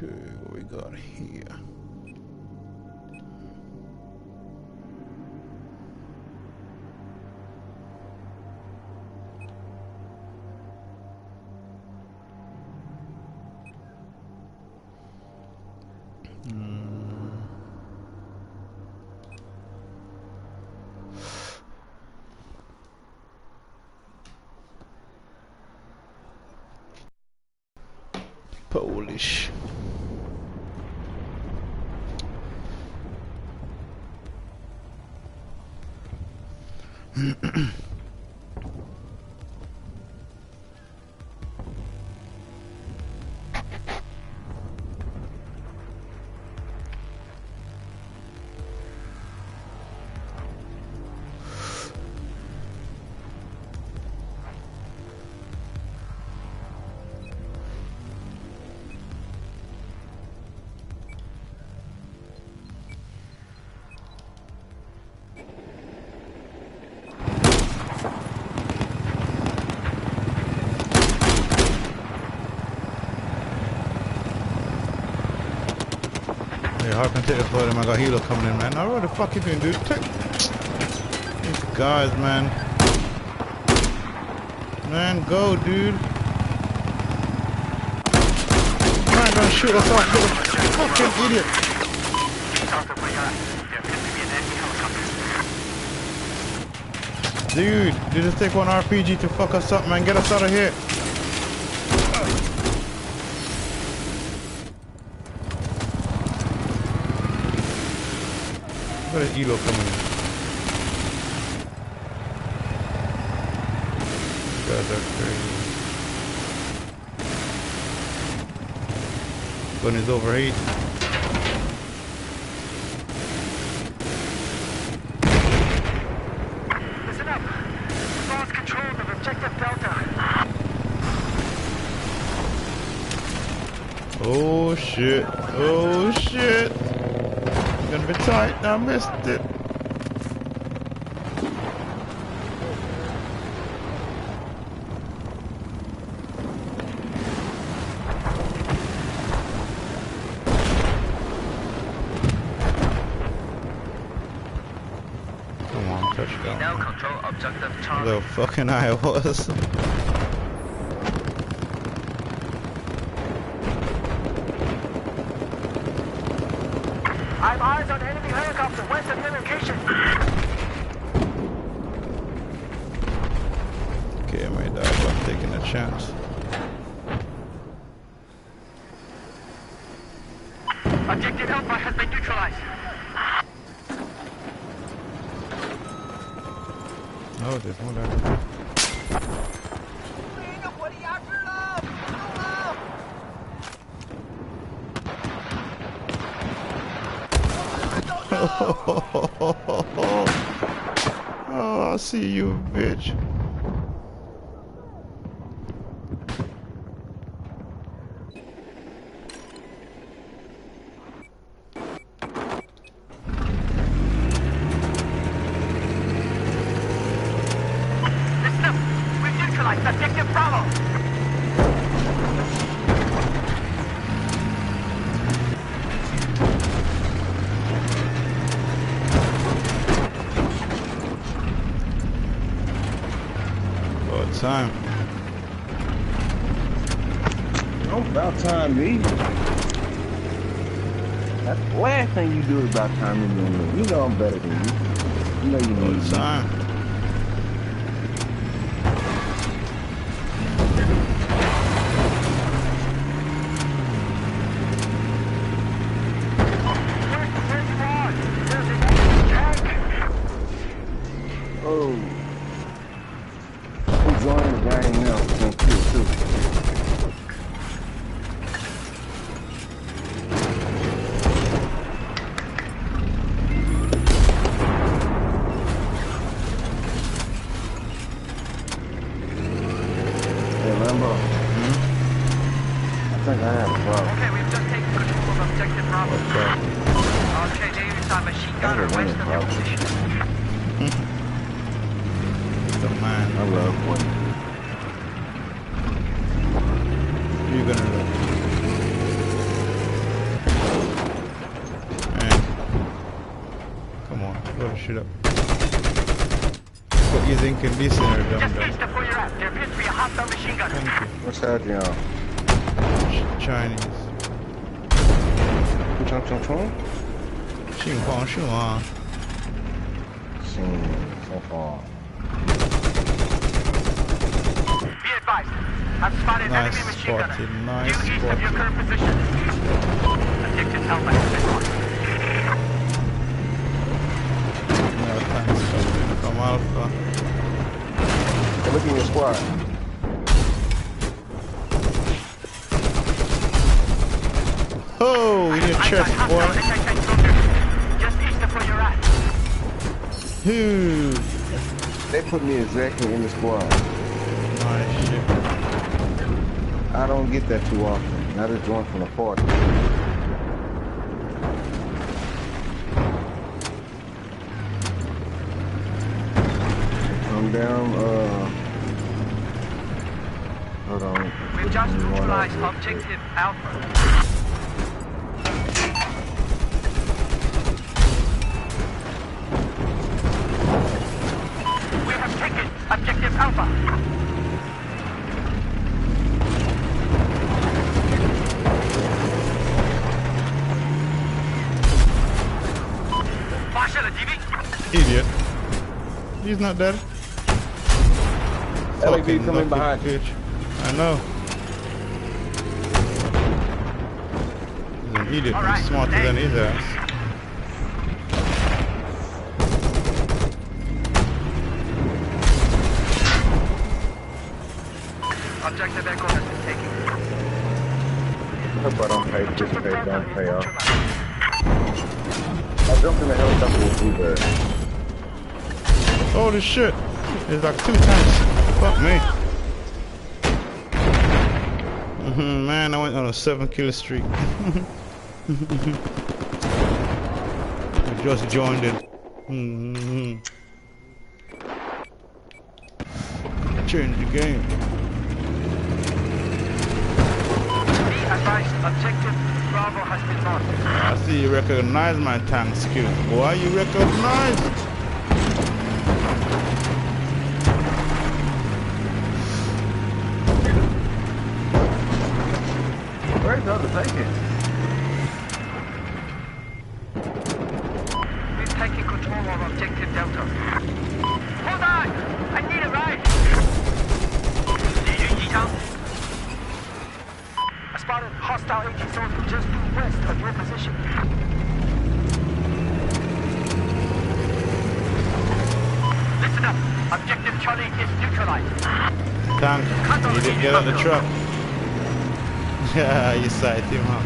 Okay, what we got here? Polish. Yeah, hard can take the photo, I got Hilo coming in, man. Now what the fuck you doing, dude? These guys, man. Man, go, dude. Come on, go. trying to shoot us off, little fucking idiot. Dude, you just take one RPG to fuck us up, man. Get us out of here. Look at Elo coming in. These guys are crazy. Gun is overheat. Listen up. We've lost control of objective Delta. Oh shit. Oh shit. Gonna be tight. I missed it. Come on, touchdown. Now control objective Charlie. Little fucking eye was. I have eyes on enemy helicopter west of your location. Okay, I might die, but I'm taking a chance. Objective Alpha has been neutralized. No, there's no there. Oh, I see you, bitch. Listen up. We've neutralized objective Bravo. About time. Oh, about time, me. That's the last thing you do is about time in the room. You know I'm better than you. You know you need About me. time. Oh. I'm joining the gang now. I'm gonna kill too. Hey, Lambo. I think I have a problem. Okay, we've just taken control of objective Bravo. What's up? Okay, David's on machine gunner west of your position. The man. I love one. Who you gonna look? Man. Come on, blow the shit up. What you think in this dinner, dumb Just dumb? east of where you're at, there appears to be a hostile machine gunner. Thank you. What's that, y'all? Chinese. Chong chong chong? Xinhuang Xinhuang. Seen so far. Be advised, I've spotted Nice enemy machine gunner. spotted, nice Due east of your spotted. current position. Objective Alpha has been lost. No thanks from Alpha. Hey, look at your squad. Oh, in your I got chest, hostile boy. anti-tank soldiers. Just east of where you're at. Huge. They put me exactly in the squad. Nice shit. I don't get that too often. I just joined from the party. I'm down, hold on. We've just neutralized objective Alpha. We have taken objective Alpha. not dead. LAV Fucking coming behind you. bitch. I know. He's an idiot. All He's right, smarter than his ass. Objective Echo has been taken. Hope I don't pay, participate, don't pay off. I jumped in the helicopter with Bluebird. Holy shit. It's like 2 times. Fuck me. Man, I went on a 7-kill streak. I just joined it. Change the game. Be advised, objective Bravo has been marked. I see you recognize my tank skills. Boy, you recognize? Where's the other taking? We're taking control of objective Delta. Hold on! I need a ride! I spotted hostile AT soldier just due west of your position. Listen up. Objective Charlie is neutralized. Tank, you didn't get out the truck. Yeah, you sight him, huh?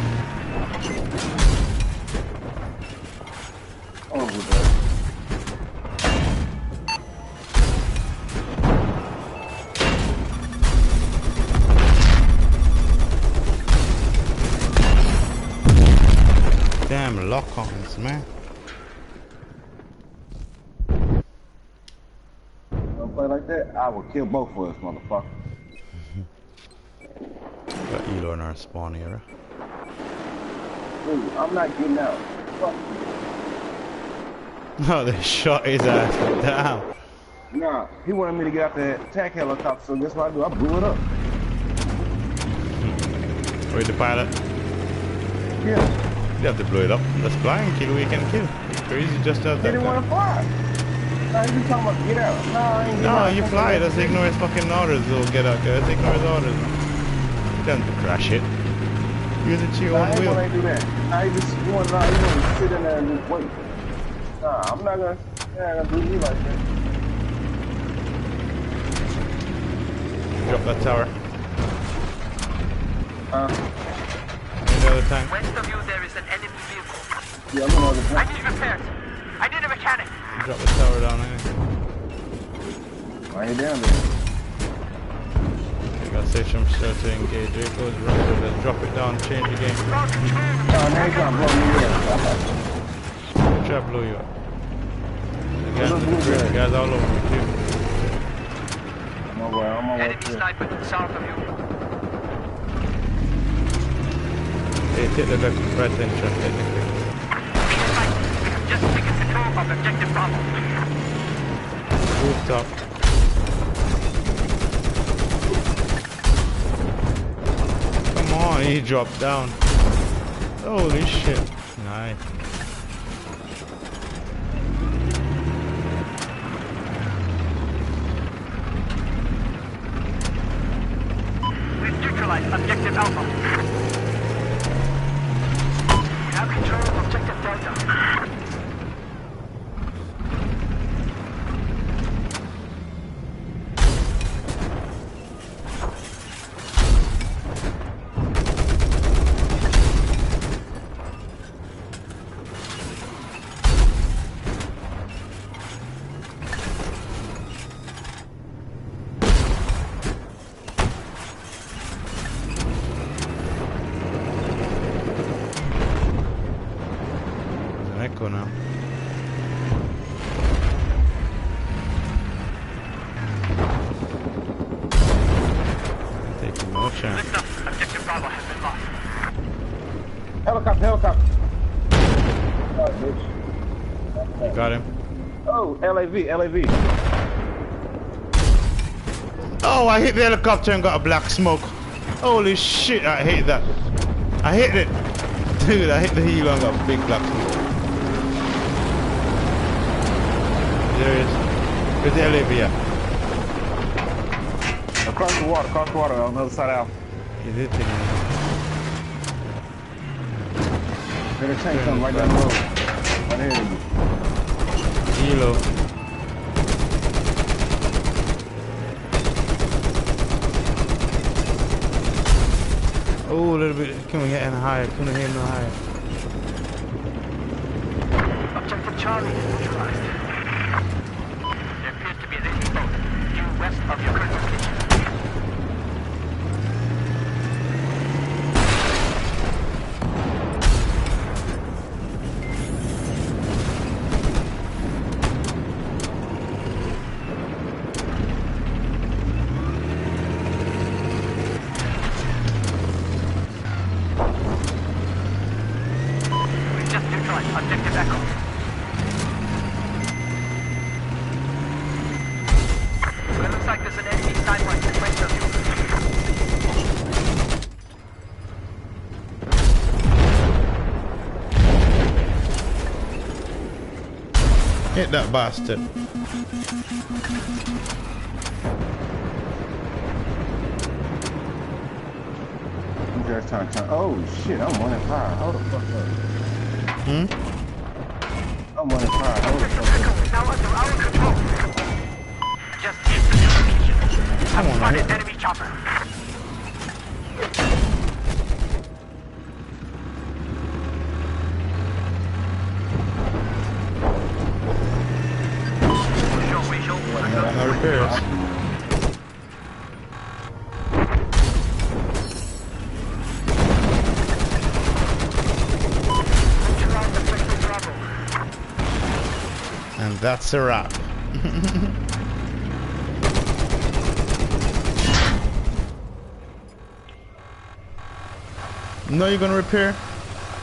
Oh, Bluebird. Damn lock-ons, man. Don't play like that, I will kill both of us, motherfucker. Got Elo in our spawn here. Dude, I'm not getting out. Fuck you. No, they shot his ass down. Nah, he wanted me to get out the attack helicopter, so guess what I do? I blew it up. Where's the pilot? Yeah. You have to blow it up. Let's fly and kill who you can kill. Crazy just out He that didn't want to fly. Nah, you talking about get out. Nah, I ain't getting No, out. you fly. Just ignore his fucking orders. Or get out, guys. Ignore his orders. You don't have to crash it. Use it to your Nah, I own ain't will. gonna do that. Nah, you just want to sit in there and just wait. Nah, I'm not gonna do you like that. Drop that tower. The other time. West of you, there is an enemy vehicle. Yeah, I'm gonna I need repairs. I need a mechanic. Drop the tower down here. I ain't down there. You got station shell to engage. There it goes. Run through. Let's drop it down. Change the game. Ground control. Nah, now you trying to blow me up. Try to blow you up. The Look, look, guys, look. guys all over you too. I'm on my way Enemy too. sniper south of you. Hey, take the right entrance technically. Just taken control of objective Bravo. Rooftop. Come on, he dropped down. Holy shit. Nice. We've neutralized objective Alpha. We have control of objective Delta. There's an echo now. Taking no chance. Listen up. Objective Bravo has been lost. Helicopter. Oh, bitch. Got him. Oh, LAV. Oh, I hit the helicopter and got a black smoke. Holy shit, I hate that. I hit it. Dude, I hit the helo and got a big black smoke. There he is. Where's the LAV at? Across the water, on the other side out. Is it thing? There's a tank coming right down the road. Right ahead of you. Hilo. Oh, a little bit. Can we get any higher? Can we get no higher? Objective Charlie is neutralized. There appears to be an enemy boat due west of your current location. We just neutralized Objective Echo. It looks like there's an enemy sideline to the west of you. Hit that bastard. You guys trying to turn. Oh shit, I'm 1 in 5. Hold the fuck up. Hmm? I'm 1 in 5. Hold the fuck up. Echo is now under our control. Just hit the new location. Come on, Spotted hit. enemy chopper. Visual. No repairs. Neutralize Objective Bravo. And that's a wrap. No, you're gonna repair?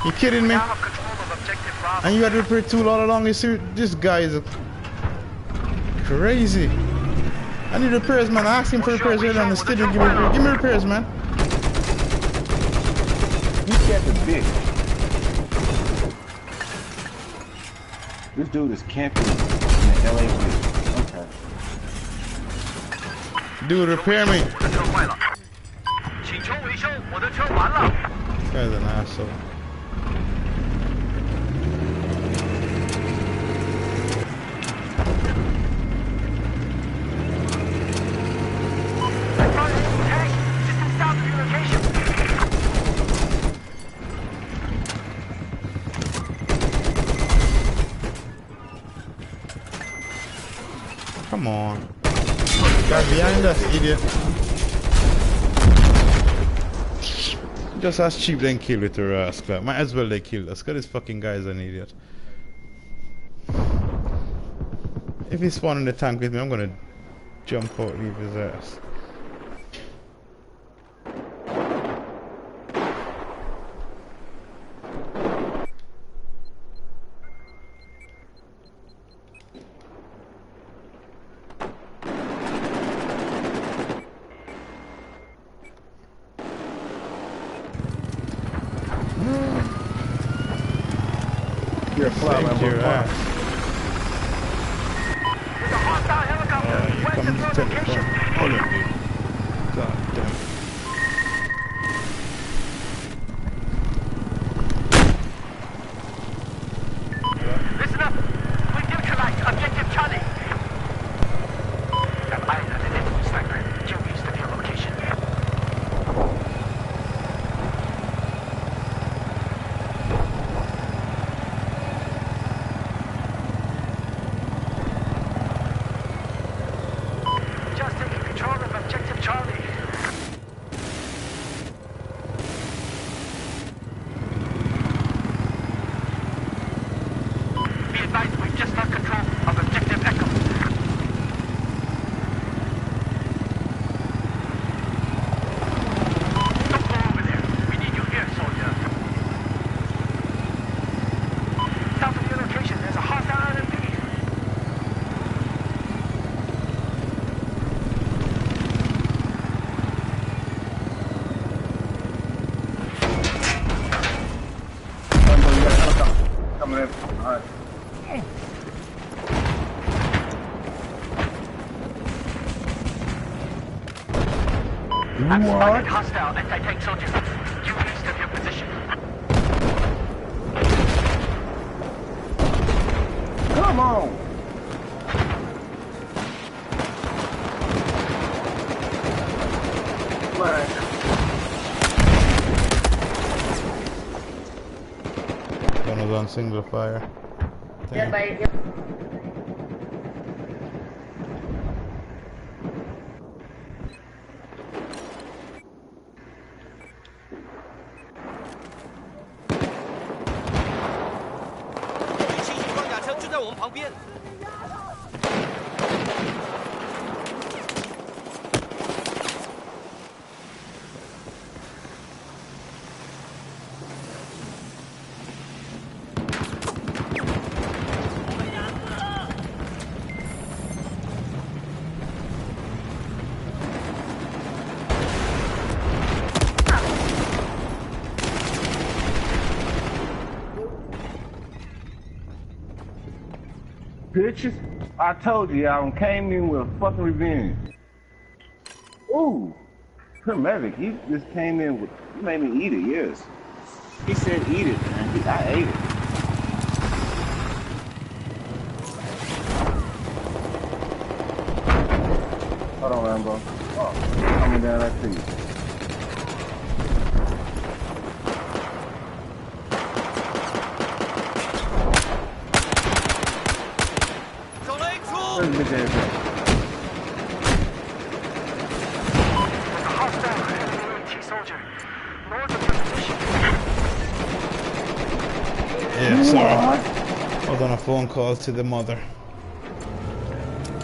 You kidding me? Now have control of Objective Bravo. And you had to repair tool all along. You see, this guy is crazy. I need repairs, man. I asked him for repairs earlier and still didn't give me repairs, man. You got the bitch. This dude is camping in the LA bitch. Okay. Dude, repair me. 我的车坏了，请求维修，我的车完了。 This guy's an asshole. I found an enemy tank just in south of your location. Come on. Guy behind us, idiot. Just as cheap then kill with the rascal. Might as well they kill us. Cause this fucking guy is an idiot. If he spawn in the tank with me, I'm gonna jump out, leave his ass. You're a fly, Thank you, man. ass. There's a hostile helicopter You west come of to your take the location. phone. Hold on, dude. God damn. Listen up. We neutralized Objective Charlie. Got eyes on an enemy sniper due east of your location. Just taking control of I've What? spotted hostile anti-tank soldiers due east of your position. Come on. Man. One was on single fire. Yeah, Damn. but 敌轻型装甲车就在我们旁边。Bitches, I told you I came in with fucking revenge. Ooh, Hermetic, he just came in with, he made me eat it, yes. He said eat it, man. I ate it. Hold on, Rambo. Oh, coming down that tree. Where's the bitch ass at? A hostile enemy T soldier. North of your position. Yeah, sorry. I was on a phone call to the mother.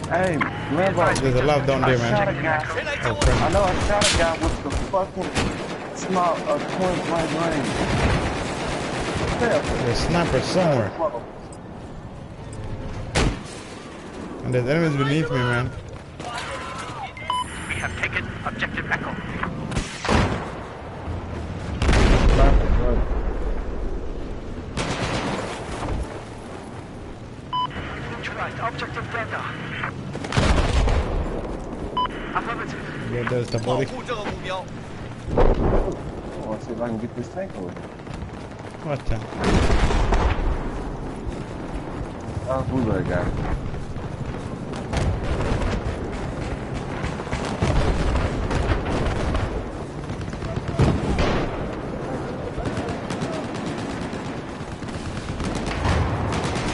Hey, Rambo. There's a lot down there, I shot a man. guy. Oh, crap. I know I shot a guy with the fucking small point blank range. There's a sniper somewhere. And there's enemies beneath me, man. We have taken objective Echo. Neutralized objective Delta. Affirmative. Yeah, there's the 保 body. 护这个目标。 I want to see if I can get this tank over. What the? Oh, blue guy.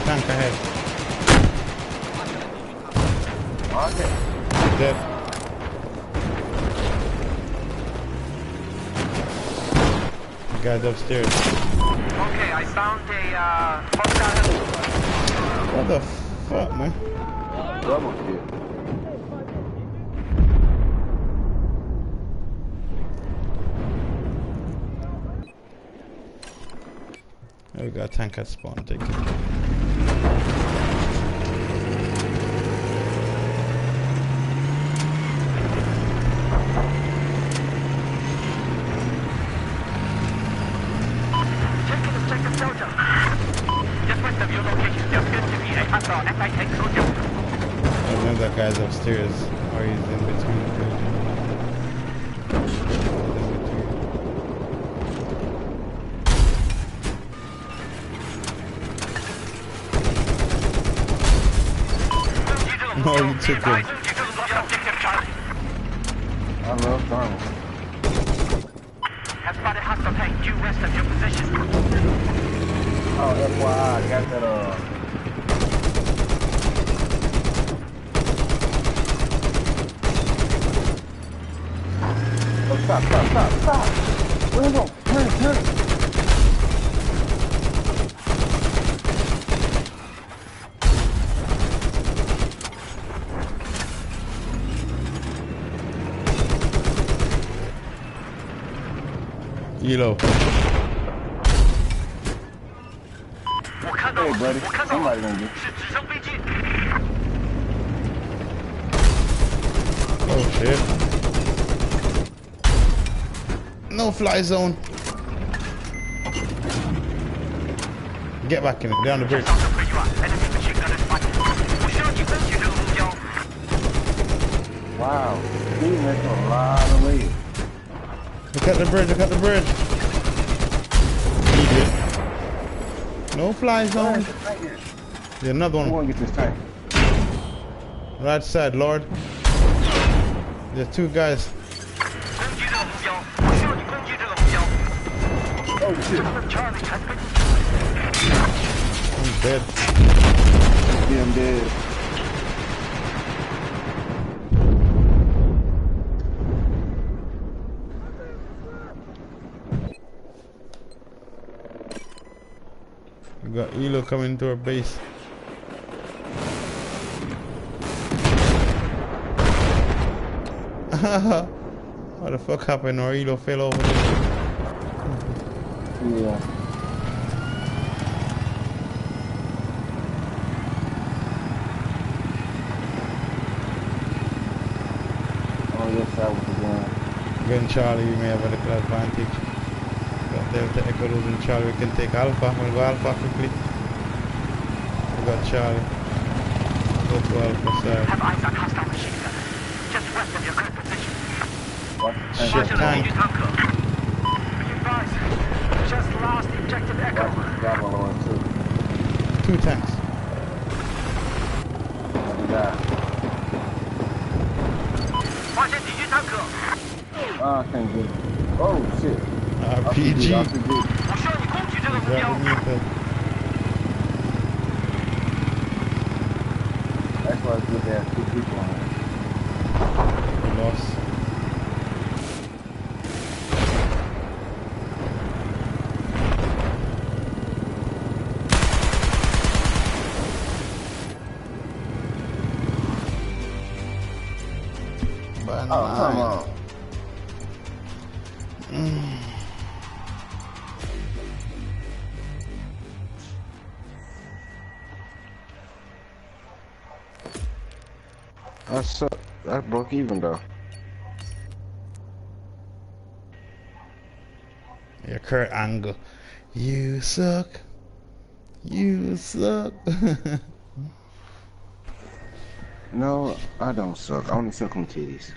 Tank ahead. Okay. Dead. The guy's upstairs. Okay, I found a hostile. What the fuck, man? Double kill. Oh, we got a tank at spawn. Take it. Taking objective Delta. Just west of your location, there appears to be a hostile anti-tank soldier. I remember that guy's upstairs. Or he's in between the building. Oh, you took him. Objective Charlie. I love thermal. Have spotted hostile tank due west of your position. Oh, FYI, I got that, Oh, stop. Where go? Turn. Elo. Hey, buddy. Somebody gonna get 是直升飞机。 Oh shit. No fly zone. Get back in it. Down the bridge. 上升飞机吧 ，enemy machine gun spotted。我需要你攻击这个目标。 Wow. He making a lot of lead. Look at the bridge, look at the bridge. Idiot. No fly zone. There's another I one. want to get this tank. Right side, Lord. There's two guys. 攻击这个目标，我需要你攻击这个目标。 Oh shit. Charlie has been I'm dead. Yeah, I'm dead. We got Elo coming to our base. What the fuck happened? Our Elo fell over there. Yeah. Oh yes, I was the gun. Again, Charlie, we may have a little advantage. Got Delta Echo losing Charlie. We can take Alpha. We'll go Alpha quickly. We got Charlie. Go to Alpha side. have eyes on hostile machine gun. Just west of your current position. What? Shit, Watch it, tank. you tanker. Be advised. Just lost objective Echo. Grab all on too. 2 tanks. Another guy. 发现敌军坦克， Ah, I can't get it. Oh shit. RPG. RPG. 我需要你攻击这个目标。 Grab the meter. That's why it's good to have 2 people on it. We lost. Oh, come on. I suck. I broke even though. Your Kurt Angle. You suck. You suck. No, I don't suck. I only suck on titties.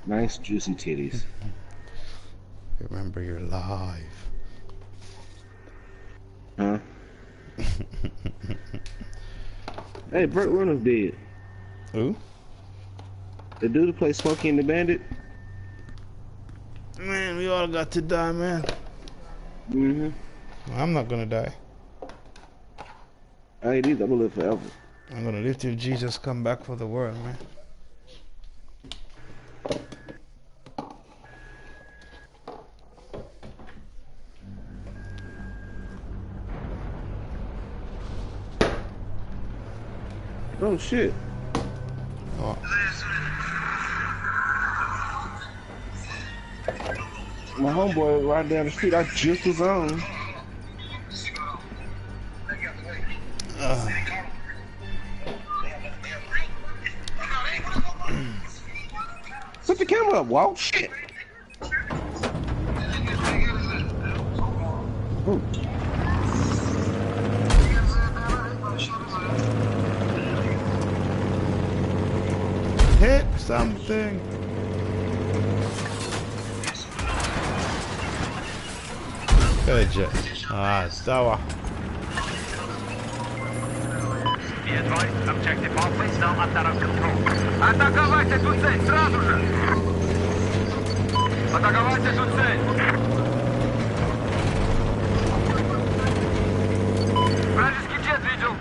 Nice juicy titties. Remember you're live. Huh? Hey, Burt Reynolds dead. Who? The dude who played Smokey and the Bandit? Man, we all got to die, man. Mm-hmm. I'm not gonna die. I ain't either. I'm gonna live forever. I'm gonna live till Jesus come back for the world, man. Oh shit. Oh, My homeboy right down the street, I just was on. Put the camera up, Walt. Shit. Ooh. hit something. Good job. Ah, Stawa. Be advised, objective Alpha is now under our control. Атаковать эту цель сразу же! Атаковать эту цель! Вражеский джет видел!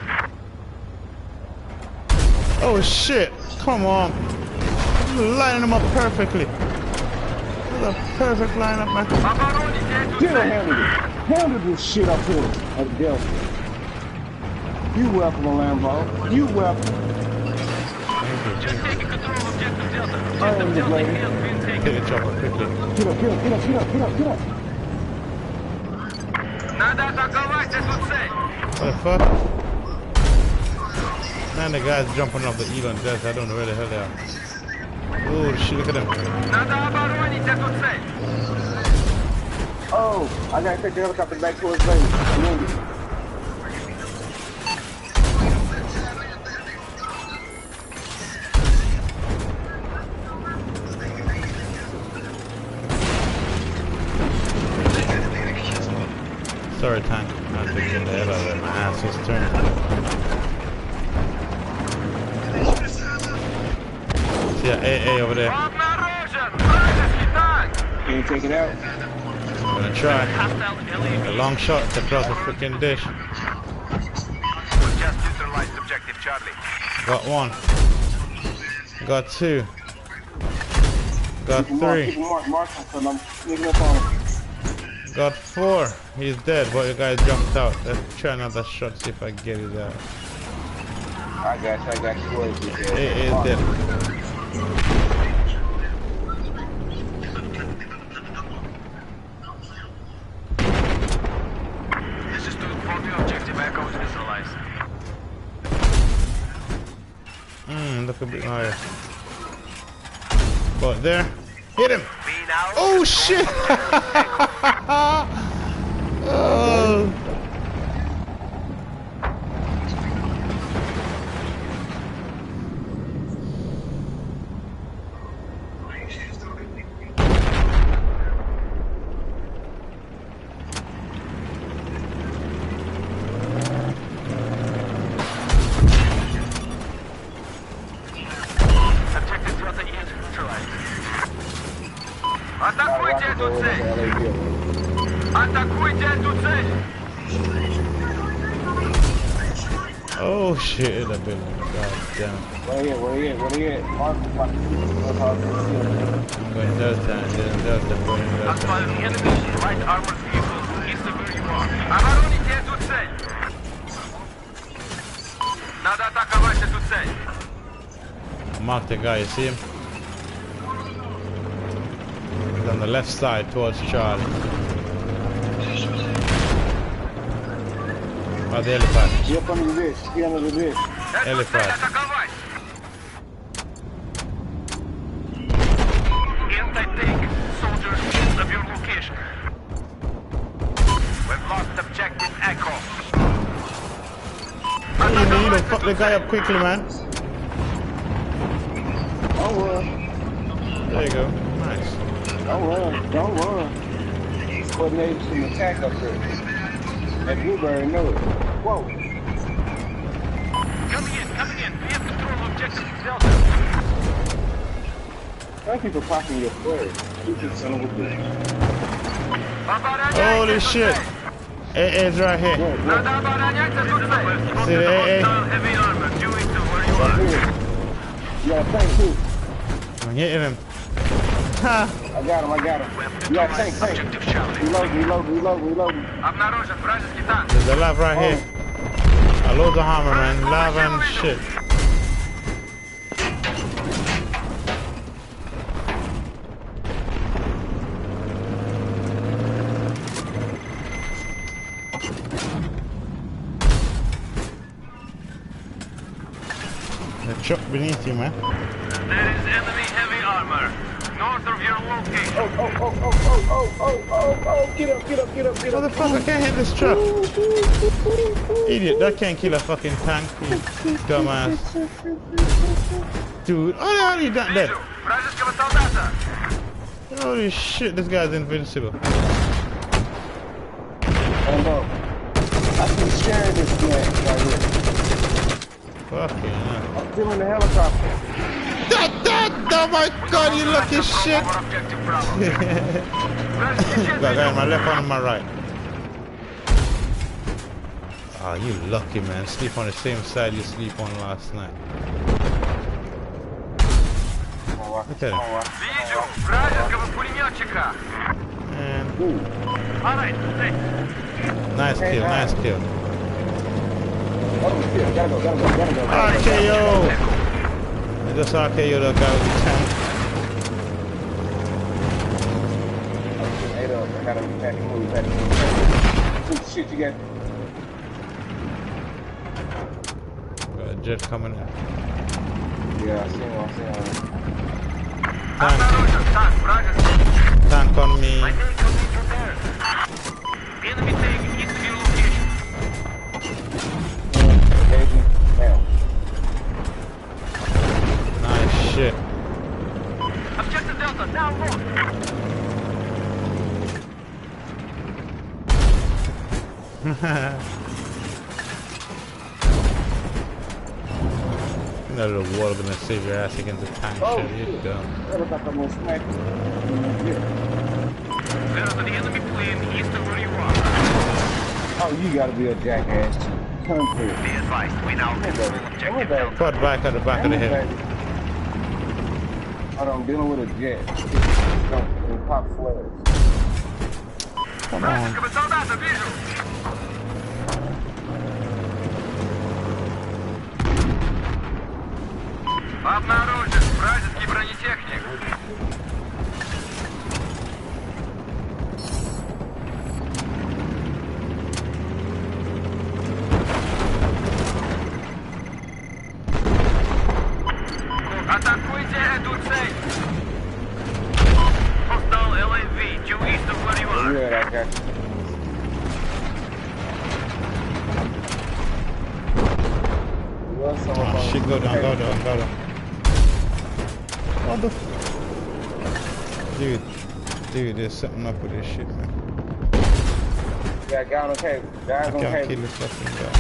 Oh shit! Come on! You're lining them up perfectly. That's a perfect lineup, man. Обороните эту Get цель! handle it. Handle this shit up here at Delta. You welcome, Lambo. You welcome. Just taking control of objective Delta. I am the Delta lady. has been Hit taken. the chopper quickly. Get up, get up, get up, get up, get up, get up. Надо атаковать эту цель! What the fuck? Man, the guy's jumping off the Elon desk. I don't know where the hell they are. Oh shit, look at them. Надо оборонить эту цель! Oh, I gotta take the helicopter back to his base. Wounded. Sorry, tank. I'm taking the hell out of it. My ass was turned. See that AA over there. Can you take it out? I'm gonna try. A long shot to cross the freaking dish. Just neutralized objective Charlie. Got one. Got two. Got Keep three. him mark him, I'm sneaking up on him. Got four. He's dead, but the guy jumped out. Let's try another shot, see if I get it out. I got you. Where is he? AA is dead. This is 240 objective Echo is neutralized. Look a bit higher. But there. Hit him! Being out. Oh shit! Oh. Objective Delta is neutralized. Атакуйте эту цель! Атакуйте эту цель! Oh shit, that building. God damn. Where he at? Mark him. I'm going Delta and then Delta going Delta. Отпали enemy light armored vehicles east of where you are. Обороните эту цель! Надо атаковать эту цель! Mark the guy, you see him? He's on the left side towards Charlie. Oh, the elephant. Get up under the bitch. Get under the bitch. Эту Elephant. цель атаковать! Anti-tank soldiers east of your location. We've lost objective Echo. You know, fuck the guy up quickly, man. Don't run. There you go. Nice. Don't run. Coordinate some attack up there. That blueberry know it. Whoa. Coming in. We have control of objective Delta. Thank you for popping your flare. Stupid son of a bitch. Holy shit. AA's right here. Надо оборонять эту цель. See the AA? Heavy armor due east of where you are. You got a tank too. I'm hitting him. Ha! I got him. You got a tank. Objective Charlie. Reload. Обнаружен вражеский танк. There's a lava right here. A load of hammer, man. Lava and shit. The truck beneath you, man. There is enemy heavy armor north of your location. Oh, get up. Motherfucker can't hit this truck. Idiot, that can't kill a fucking tank, you dumbass. Dude, oh no, he's not dead. Вижу вражеского солдата. Holy shit, this guy's invincible. Hold up. I can share this man right here. Fucking hell. I'm still in the helicopter. Oh my god, you lucky shit. Our objective Bravo. Got a guy on my left and on my right. Ah, you lucky man. Sleep on the same side you sleep on last night. Look at him. Вижу вражеского пулеметчика. Man. Alright, hey. Nice kill. Oh, shit. Gotta go. RKO! I just RKO the guy with the tank. Hey, up. I gotta move. Shit, you got. Got a jet coming in. Yeah, I see him. Обнаружен танк вражеский. Tank on me. My tank will be prepared. Enemy tank east of your location. Engaging. Now. Nice shit. Objective Delta now lost. That little water gonna save your ass against the tank. Oh, Shit, you're shit. dumb. I thought I'm gonna smack you. Yeah. There's an enemy plane east of where you are. Oh, you gotta be a jackass too. Come through. Be advised, we now control objective Delta. Put back at the back of the head. Hold on, I'm dealing with a jet. Don't pop flares. Come on. Вражеского солдата вижу! Обнаружен вражеский бронетехник. Атакуйте эту цель! Hostile LAV, due east of where you are. Yeah, I got you. Oh shit, go down. What the Dude, there's something up with this shit, man. Yeah, I got okay. Guys, I can't okay. kill this fucking guy.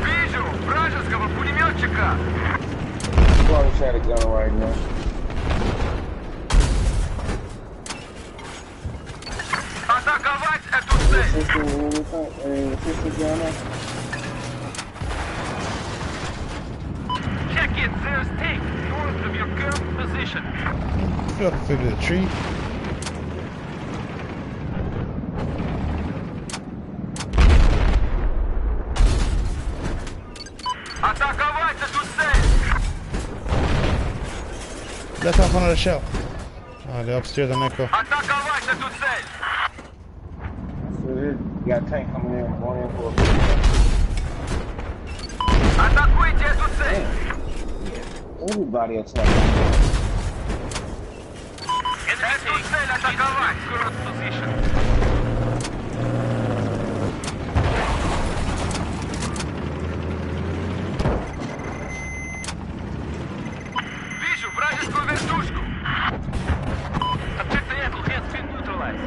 Вижу вражеского пулеметчика! Probably try to gun right now. Атаковать эту цель! Sister gunner. Check it, there's tank north of your current position. Flew up through the tree. Атаковать эту цель! Let off another shell. Oh, they're upstairs on Echo. Атаковать эту цель! So this got a tank coming in, going in for Атакуйте эту цель! everybody attacking. Эту цель атаковать! Current position. Вижу вражескую вертушку! Object vehicle has been neutralized.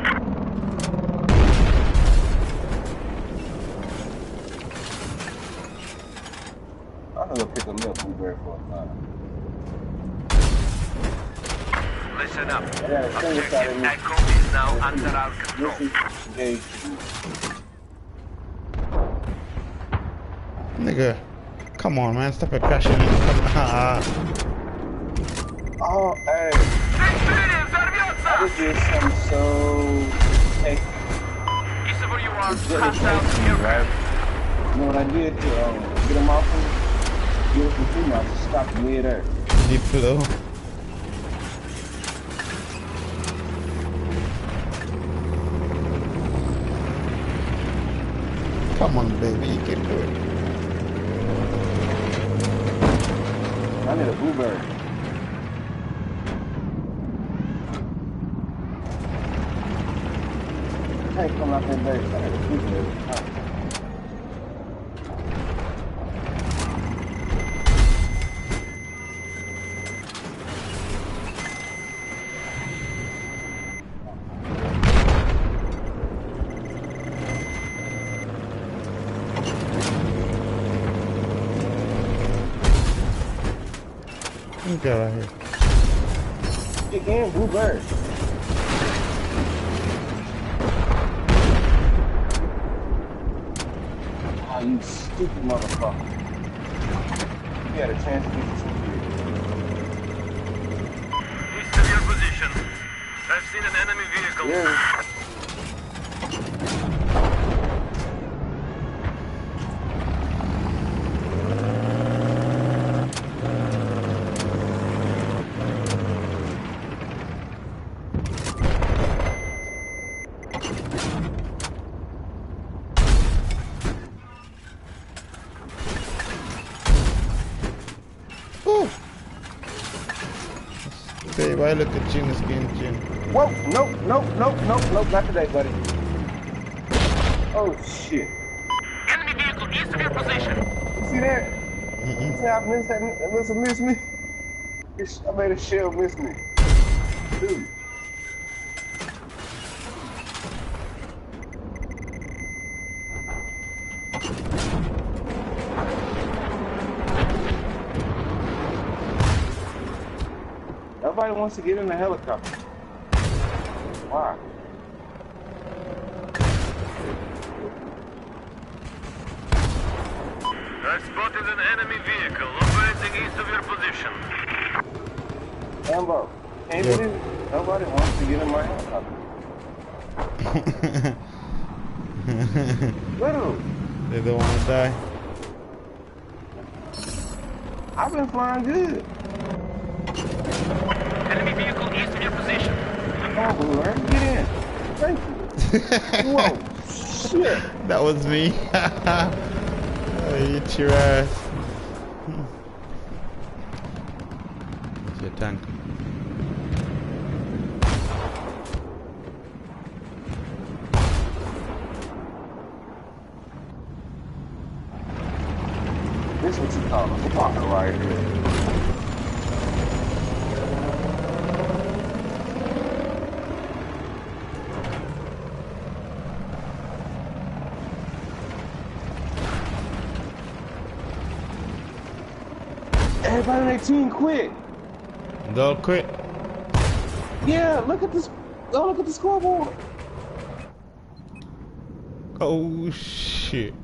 I'm gonna go pick a milk blueberry for a time. Listen up. I got a single shot in Objective me. Echo is now under our control. Engage. Nigga, come on, man. Stop it crashing. Oh, hey. Центурия взорвется! I just did something so tasty. East of where you are, Really hostile tasty, aircraft. right? You know what I did to get them off of me? Get them from through, I just stopped mid-air. Deep flow. Come on, baby. You can do it. I need a blueberry. Tank coming out that base. I need a blueberry. Get out of here. Again, blueberry. Oh, you stupid motherfucker. You had a chance to get this East of your position. I've seen an enemy vehicle. Yeah. Babe, I look at you in the skin, Jim. Whoa, nope, not today, buddy. Oh, shit. Enemy vehicle east of your position. You see that? See how I missed that? That missile missed me? I made a shell miss me. too. Nobody wants to get in the helicopter. Why? I spotted an enemy vehicle operating east of your position. Rambo, can't believe it. Nobody wants to get in my helicopter. Literally. They don't want to die. I've been flying good. Enemy vehicle east of your position. Come on, Blue Earth, get in. Thank you. Whoa, shit. That was me. Oh, eat your ass. It's your tank. This is what you call a fucker right here. Everybody on their team quit. They all quit. Yeah, look at this. Oh, look at the scoreboard. Oh shit.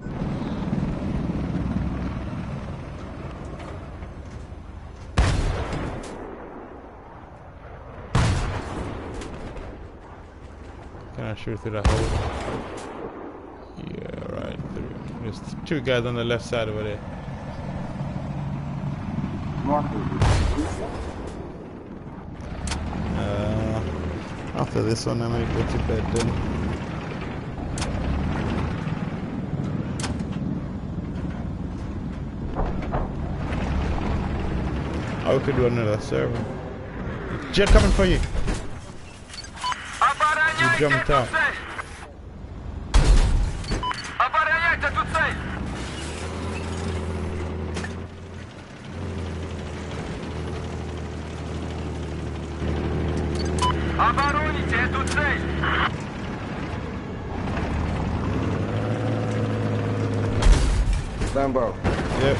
Can I shoot through the hole? Yeah, right through. There's two guys on the left side over there. After this one, I might go to bed then. Oh, we could do another server. Jet coming for you. You jumped out. Обороняйте ту цель! Обороните эту цель! Lambo, Yep.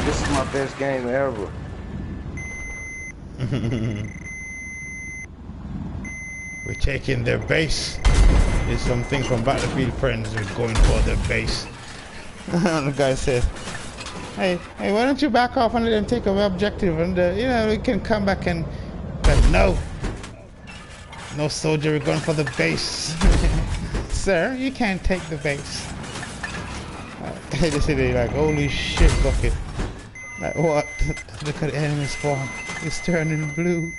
this is my best game ever. We're taking their base. There's something from Battlefield friends who's going for their base. The guy said, hey, why don't you back off and let them take over objective and, you know, we can come back and... But no. No soldier, we're going for the base. Sir, you can't take the base. They say they like, holy shit, bucket. Like, what? Look at the enemy spawn. It's turning blue.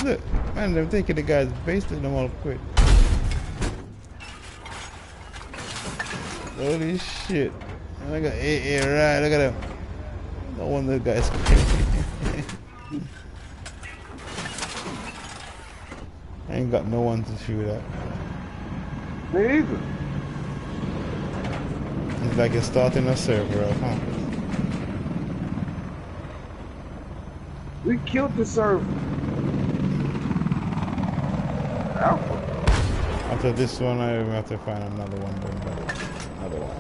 Look, man, they're taking the guy's base, let them all quit. Holy shit. I got AA right, look at him. No wonder the guy's quitting. I ain't got no one to shoot at. Me either. It's like it's starting a server up, huh? We killed the server. Alpha. After this one, I will have to find another one. Another one.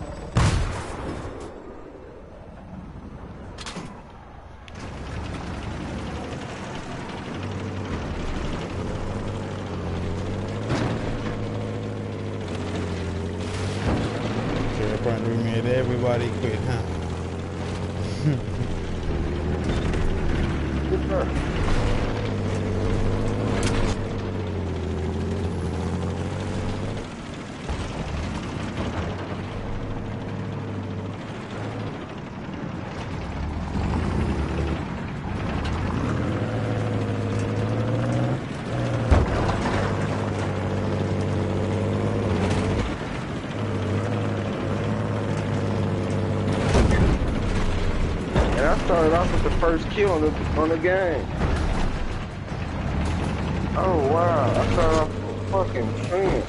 Okay, apparently we made everybody quit, huh? Good first. I started off with the first kill on the game. Oh wow! I started off fucking trend.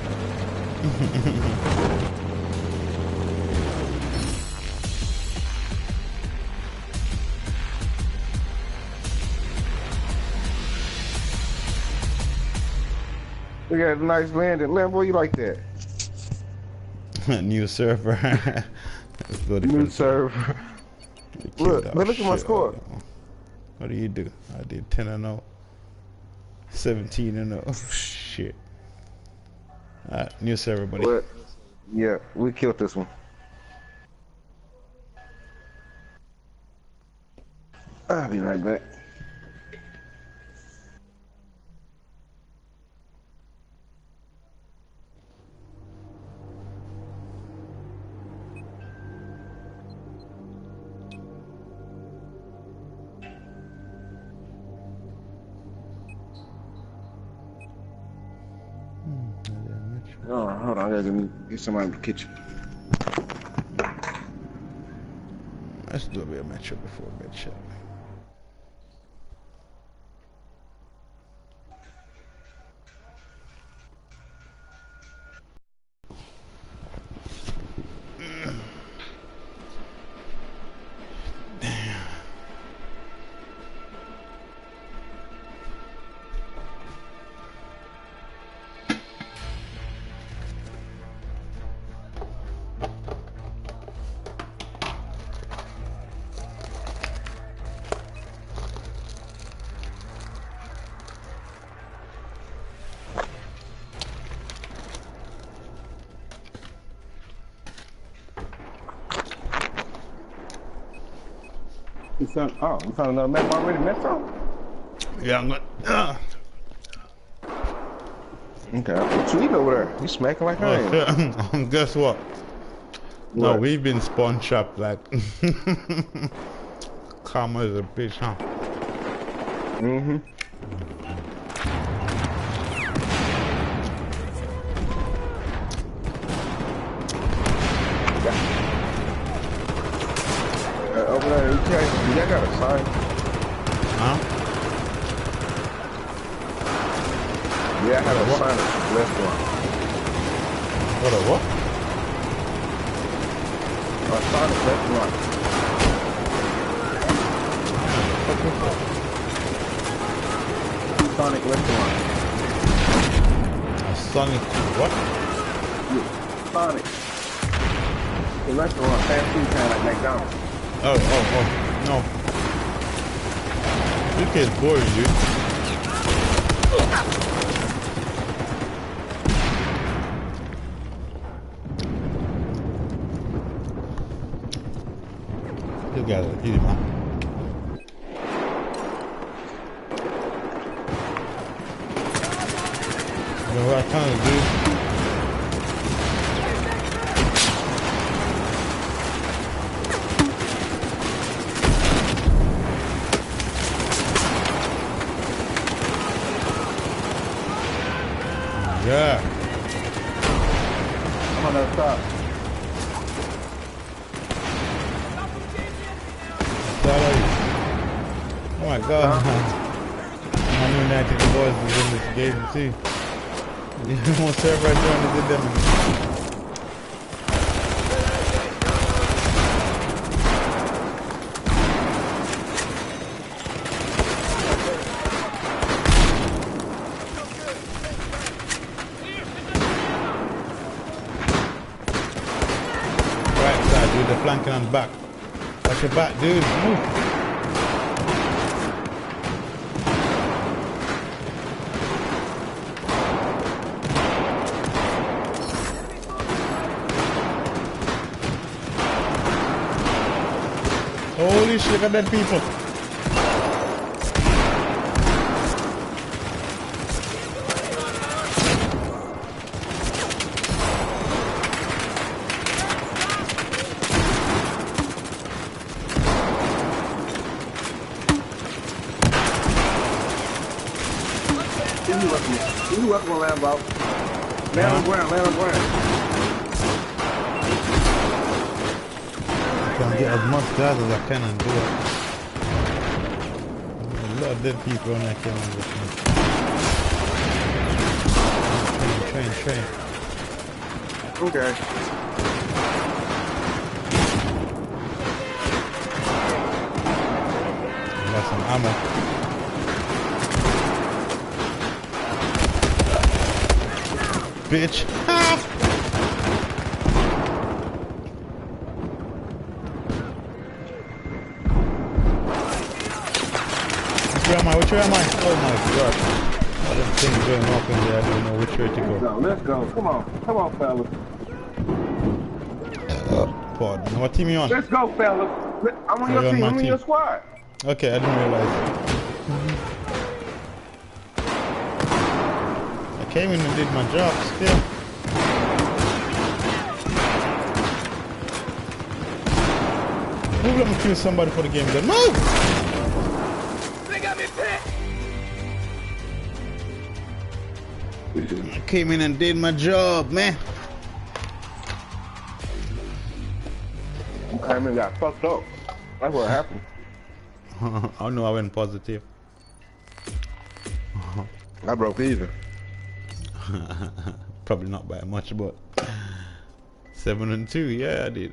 We got a nice landing. Lambo, you like that? New server. Let's go to New server. Look at my score. What do you do? I did 10-0. 17-0. Shit. Alright, new server, buddy. But, yeah, we killed this one. I'll be right back. Oh, hold on, I gotta get somebody in the kitchen. Let's do a bit of matchup before bed, shall we? You found another map already, Metro? Yeah, I'm gonna. Okay, what you eating over there? You smacking like I am. Guess what? No, we've been spawn trapped like. Karma is a bitch, huh? Mm-hmm. Over there, you got a sign. Huh? Yeah, I had a sign at the restaurant. What a what? A sign at the restaurant. Sonic restaurant. A Sonic what? Yeah, Sonic. The restaurant, fast food kind like McDonald's. Oh, no. This kid's boring, dude. You got it, eat him, huh? You know what I kind of do? Yeah. I'm on the top. Oh my god. My new 19 boys is in this game too. Almost everybody joined us in them. Right side, dude, they're flanking on the back. Watch your back, dude. Move. Holy shit, look at that people. You welcome on Lambo. Land on ground, land on ground. Trying to get as much guys as I can and do it. There's a lot of dead people on that killing this one. train. Okay. Got some ammo. Bitch. Ah! Where am I? Which way am I? Oh my god. All them things going up in there, I don't know which way to go. Let's go. Come on, fellas. Pardon. What team you on? Let's go, fellas. I'm on your You're on team. my I'm in team. your squad. Okay, I didn't realize. I came in and did my job still. Move, let me kill somebody for the game. Then move! They got me picked! I came in and did my job, man. I came and got fucked up. That's what happened. I know I went positive. I broke even. Probably not by much, but 7-2, yeah, I did.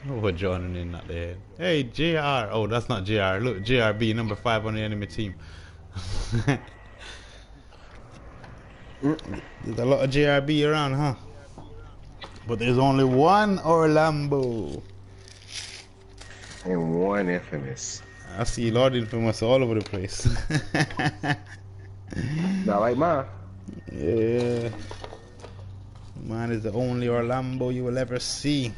Oh, we're joining in at the end. Hey, JR. Oh, that's not JR. Look, JRB, number 5 on the enemy team. There's a lot of JRB around, huh? But there's only one Orlambo. And one infamous. I see Lord Infamous all over the place. Not like mine. Yeah. Mine is the only Orlambo you will ever see.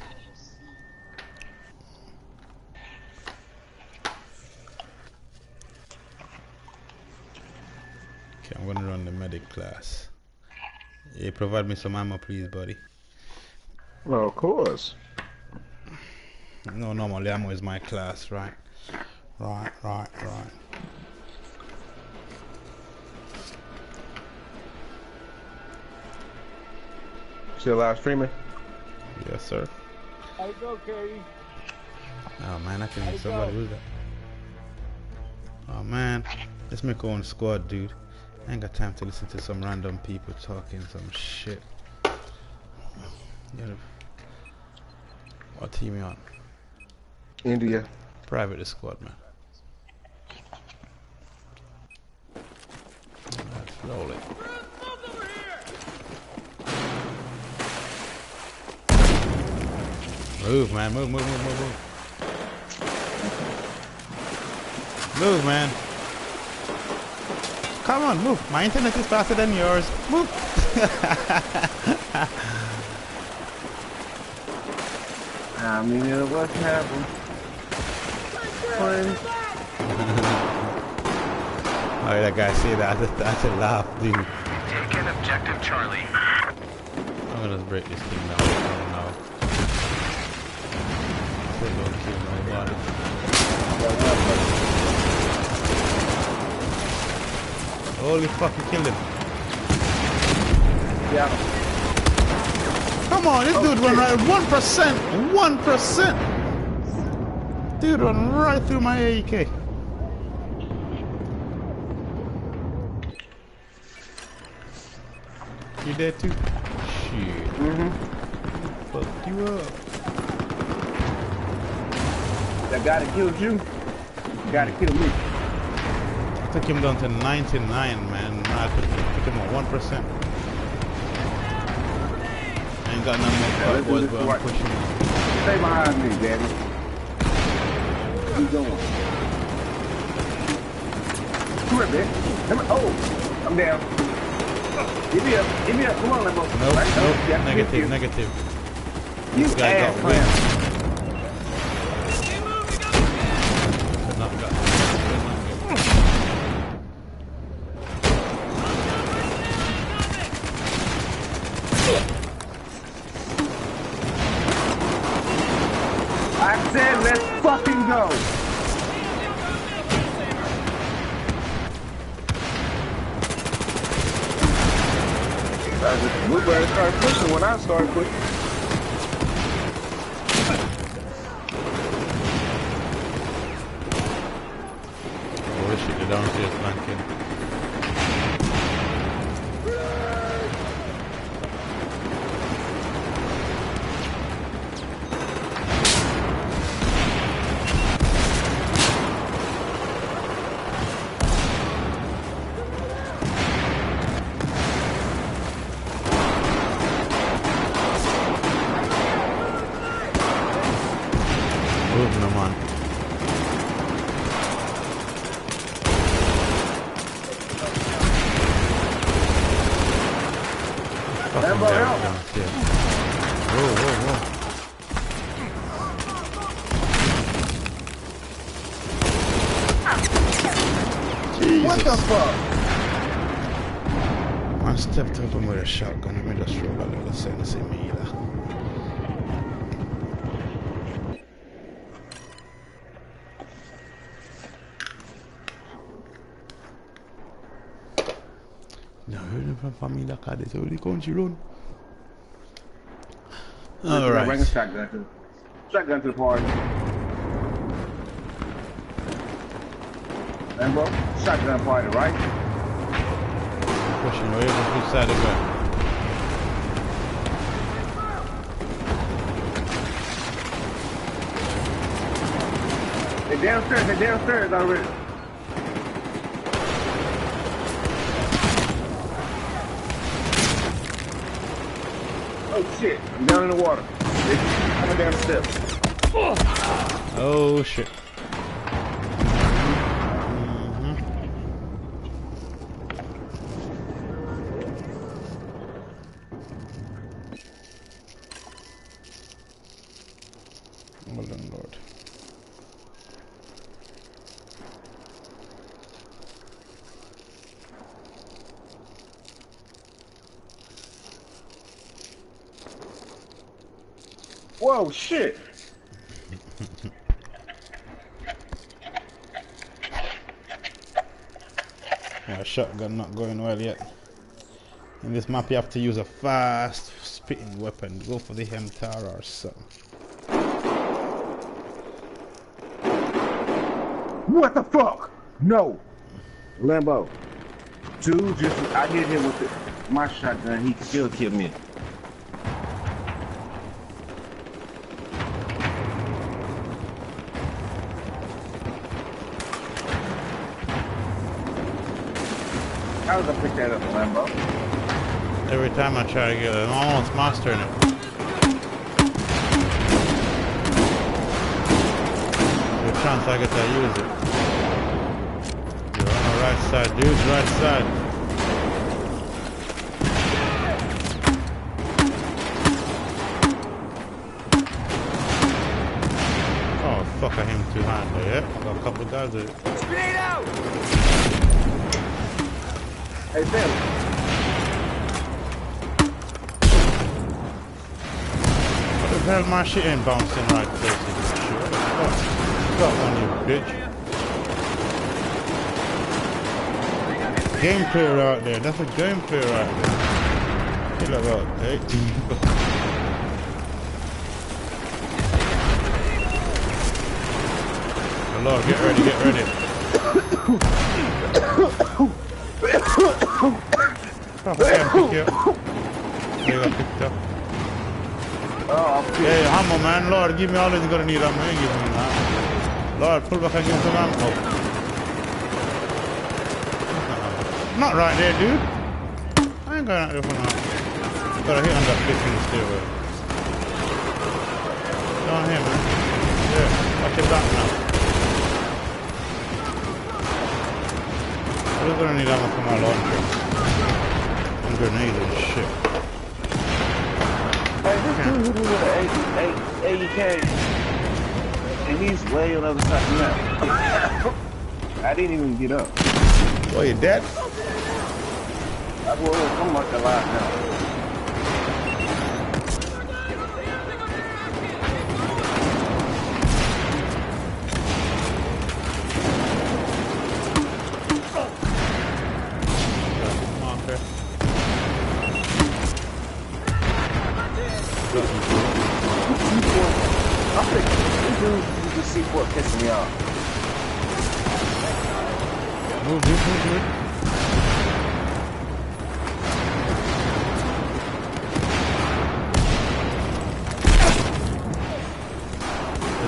Okay, I'm gonna run the medic class. Yeah, provide me some ammo, please, buddy. Well, of course. No, normally ammo is my class, right? Right. Still live streaming? Yes, sir. How you go, Katie? Oh man, I can hear somebody with that. Oh man, let's make our own squad, dude. I ain't got time to listen to some random people talking some shit. Yeah. What team you on? India. Private the squad, man. Let's roll it. Move, man. Move. Move, man. Come on, move. My internet is faster than yours. Move. I mean, what's happened? Oh, that guy say that. I should laugh, dude. Take an objective, Charlie. I'm gonna break this thing down. I don't know. Still don't kill nobody. Holy fuck, you killed him. Yeah. Come on, this dude run right 1%. 1%. Dude run right through my AEK. You dead too? Shit. Fuck you up. That guy that killed you, gotta kill me. I took him down to 99, man. I took him at 1%. I ain't got nothing more boys, but I'm pushing him. Stay behind me, daddy. Keep going. Come here, bitch. Come here. Oh, I'm down. Give me up. Come on, Limbo. Nope. Yeah, Negative. You This guy ass got clown. Not got. I said let's fucking go. We better start pushing when I start pushing. Oh shit, they're downstairs flanking. Lambo, down, help. downstairs. Whoa, whoa, whoa. What the Jesus. fuck? I stepped up him with a shotgun. Let me just roll a little sense in me. No, família, cadê seu de continuo? All Bring a right. shotgun to the party. Lambo, shotgun party, right? Pushing over to the side of the They're downstairs already. Oh shit, I'm down in the water. They're coming down the steps. Oh shit. Oh Lord. Whoa, shit. Yeah, shotgun not going well yet. In this map you have to use a fast spitting weapon. Go for the Hemtara or something. What the fuck? No. Lambo. Dude, I hit him with my shotgun. He still killed me. How did I pick that up, Lambo? Every time I try to get it, I'm almost mastering it. Every chance I get to use it. You're on the right side, dude, right side. Oh, fuck, I hit him two-handed, yeah? Got a couple of guys with it. Grenade out! Hey, Billy. What the hell, my shit ain't bouncing right places? Got one, you bitch. Gameplay right there. That's a gameplay right there. Kill about 18. Oh Lord, get ready, get ready. Oh, damn, pick you up. You got picked up. Oh, I'm Hey, hammer, man. Lord, give me all you're gonna need. I'm gonna give me that. Lord, pull back and give me some ammo. Not right there, dude. I ain't going out there for now. Got a hit on that bitch in the stairway. Down here, man. Yeah, watch your back now. We're gonna need ammo for my launcher. And grenades and shit. Hey, this dude hit me with an AEK, and he's way on the other side of the map. I didn't even get up. Oh, you dead? I'm like alive now. C4 pissing me off. Move.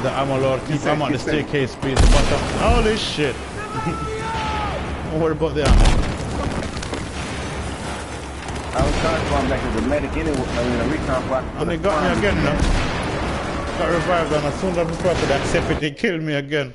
The ammo lord, keep ammo on the staircase, please. Bottom. Holy shit. Don't worry about the ammo. I was trying to run back as a medic anyway. I mean, a recon block. And they got me again now. Got revived, and as soon as I could accept it, they killed me again.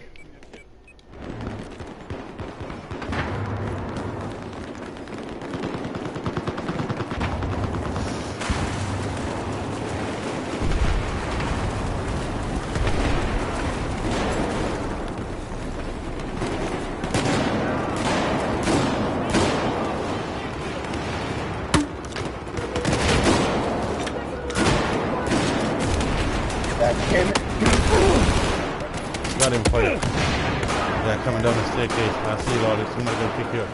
got him for you. Yeah, coming down the staircase. I see all this. Somebody gonna pick you up.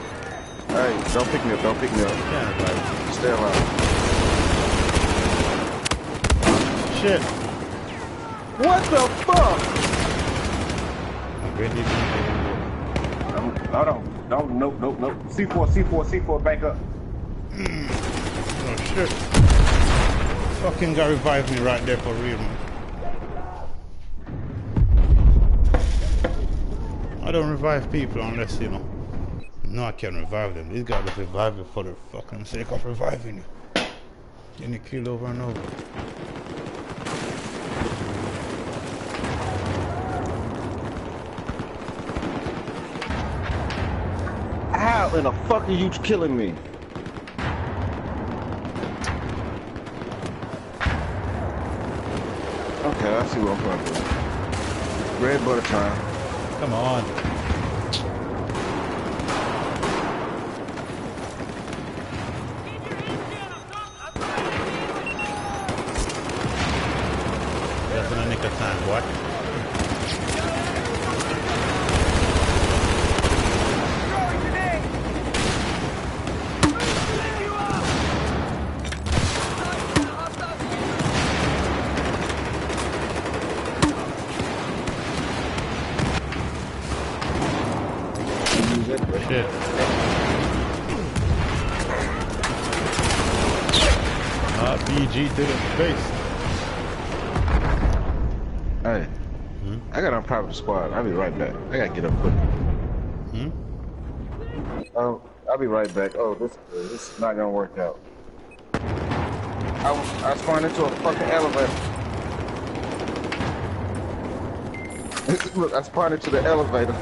Hey, don't pick me up. Don't pick me up. Yeah, right. Stay around. Shit. What the fuck? I'm ready to Hold on. Don't. Nope. C4. Back up. Oh shit. Fucking guy revived me right there for real, man. I don't revive people unless, you know. No, I can't revive them. These guys just revive you for the fucking sake of reviving you. Then you kill over and over. How in the fuck are you killing me? Okay, I see what I'm trying to do. Red butter time. Come on. That's in a nick of time, boy. Shit. BG to the face. Hey, I got on private squad. I'll be right back. I gotta get up quick. Oh, I'll be right back. Oh, this is not gonna work out. I spawned into a fucking elevator. Look, I spawned into the elevator.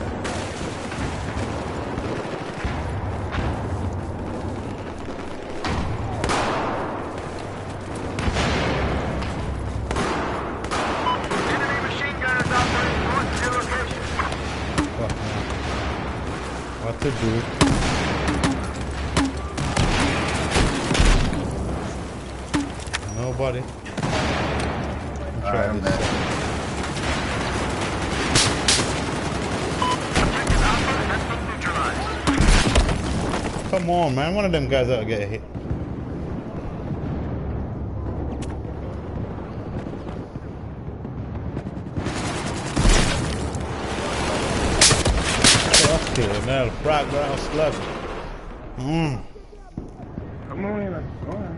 What to do? Nobody. Try this. Come on, man. One of them guys ought to get hit. Okay, now frag ground slug. Come on in. Go on.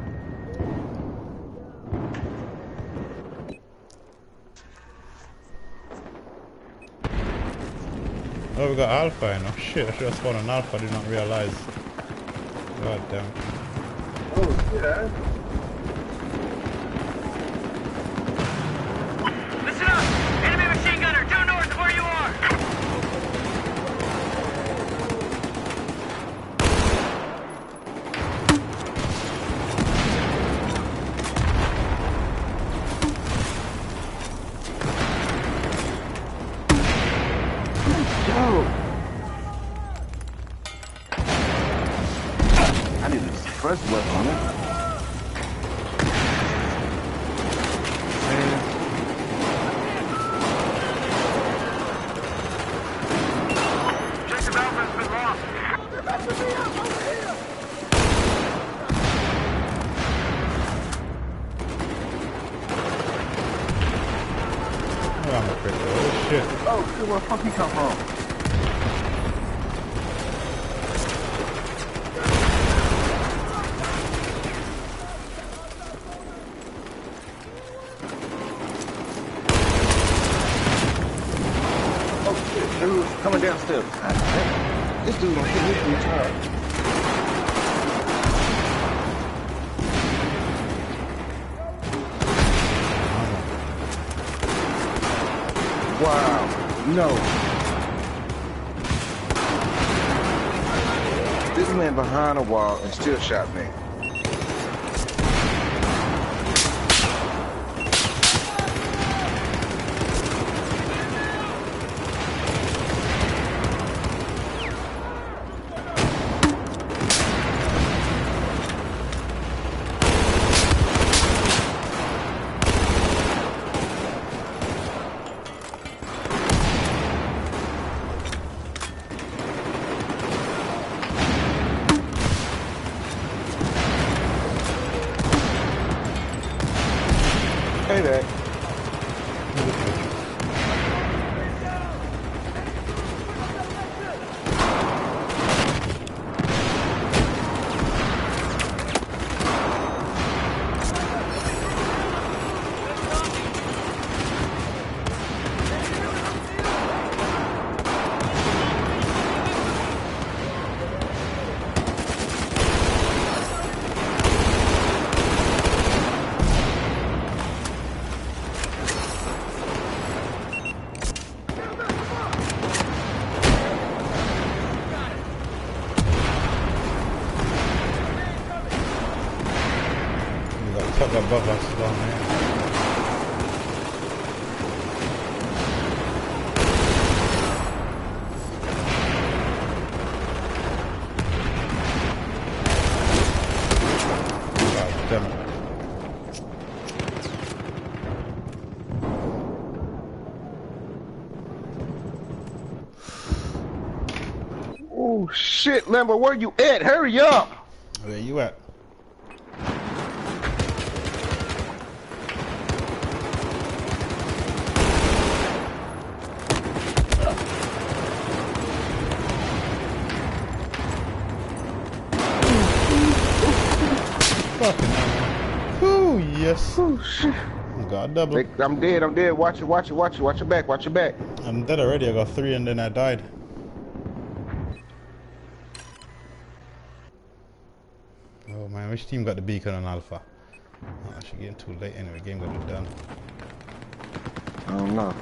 Oh, we got alpha, you know. Shit, I should have spawned an alpha. I did not realize. God damn. Oh, yeah. Listen up! Enemy machine gunner due north of where you are! Yo! I need this first weapon on it. Objective Alpha has been lost. Oh, I'm afraid. Oh, shit. Oh, shit, where the fuck he come from? Oh, shit, dude's coming downstairs. God damn. This dude gonna hit me 3 times. Wow, no. This man behind a wall and still shot me. I got buffers down there. God damn it. Oh shit, Lambo, where you at? Hurry up! Where you at? Fucking hell. Ooh, yes. Oh shit. Got a double. I'm dead, I'm dead. Watch it, watch it, watch it. Watch your back, watch your back. I'm dead already. I got 3 and then I died. Oh man, which team got the beacon on Alpha? Oh, actually getting too late anyway. Game got to be done. I don't know.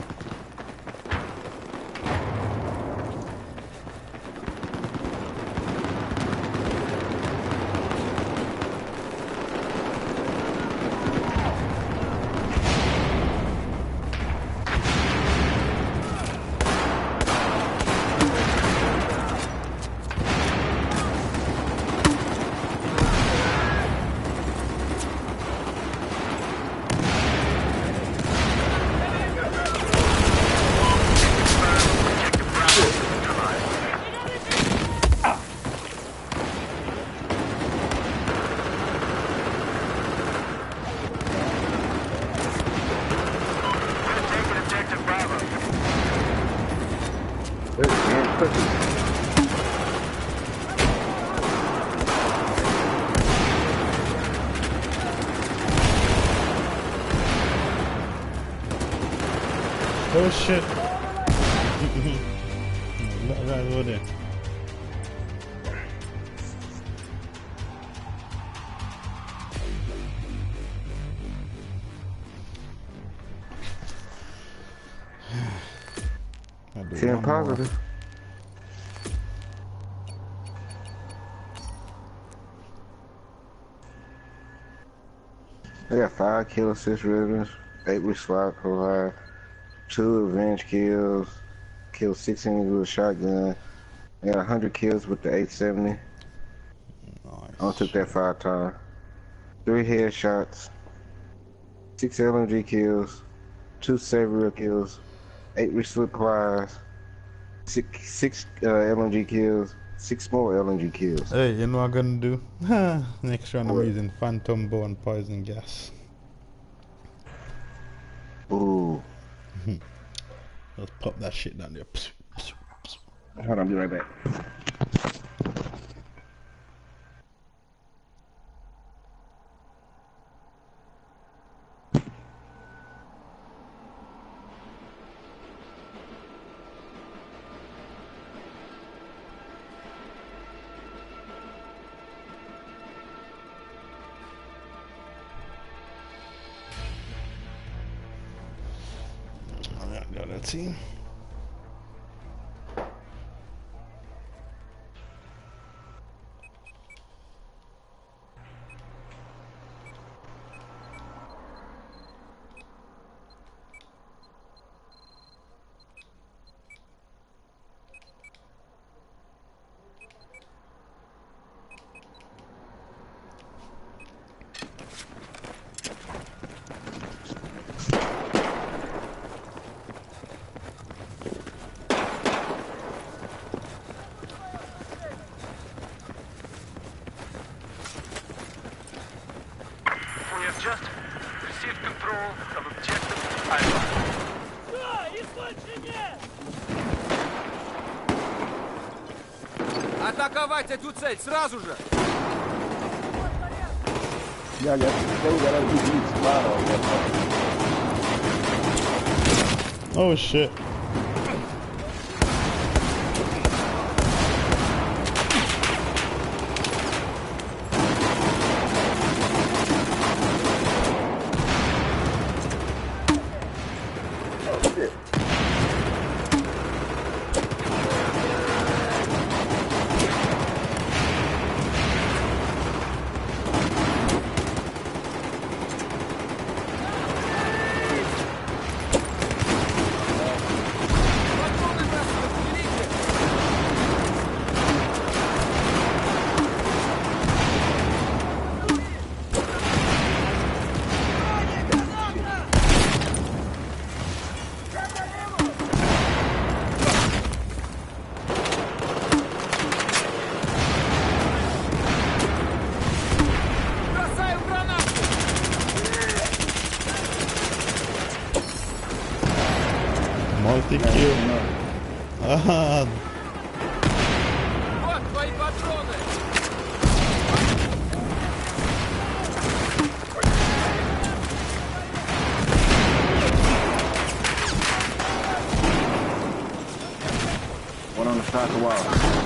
Oh shit. Right over there. I'll do 10 one more. positive. I got 5 kills, 6 ribbons, 8 with slot alive, 2 revenge kills, killed 6 enemies with a shotgun. I got 100 kills with the 870. I took that 5 times. 3 headshots, 6 LMG kills, 2 Savior kills, 8 resupplies, 6 LMG kills, 6 more LMG kills. Hey, you know what I'm gonna do? Next round What? I'm using Phantom Bow and Poison Gas. Ooh. Let's pop that shit down there. Hold on, I'll be right back. Alright, got that team. We have just received control of objective Alpha. Атаковать эту цель сразу же! Yeah, they got a good spot on that. Oh shit. Stick you. Ah, Вот твои патроны! One on the side of the wall.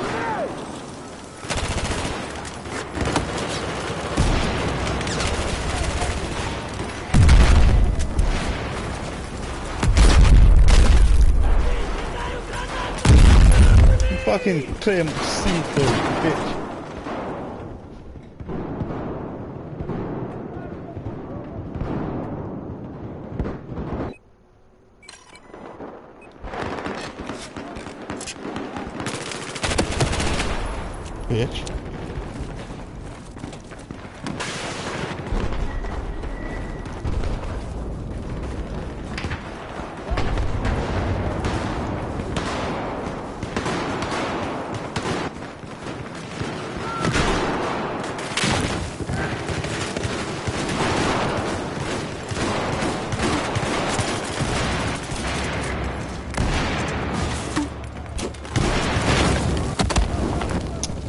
fucking claim seafood, bitch. Bitch.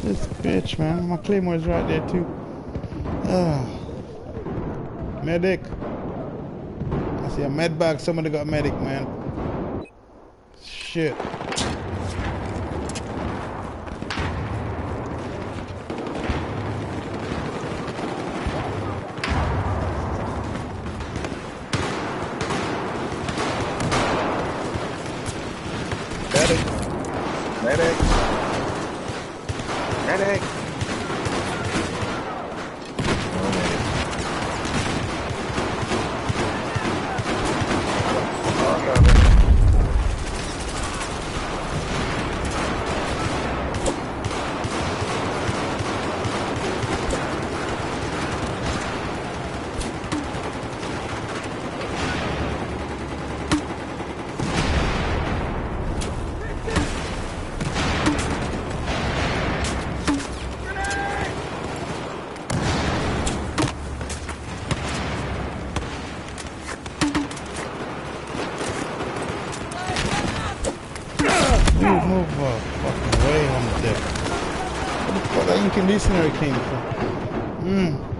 This bitch, man. My claymore's right there too. Ah. Medic. I see a med bag. Somebody got medic, man. Shit. Medic. Medic. Medic. No medic. Oh, no medic. Dude, move fucking way on the deck. Where the fuck that inconditioner came from?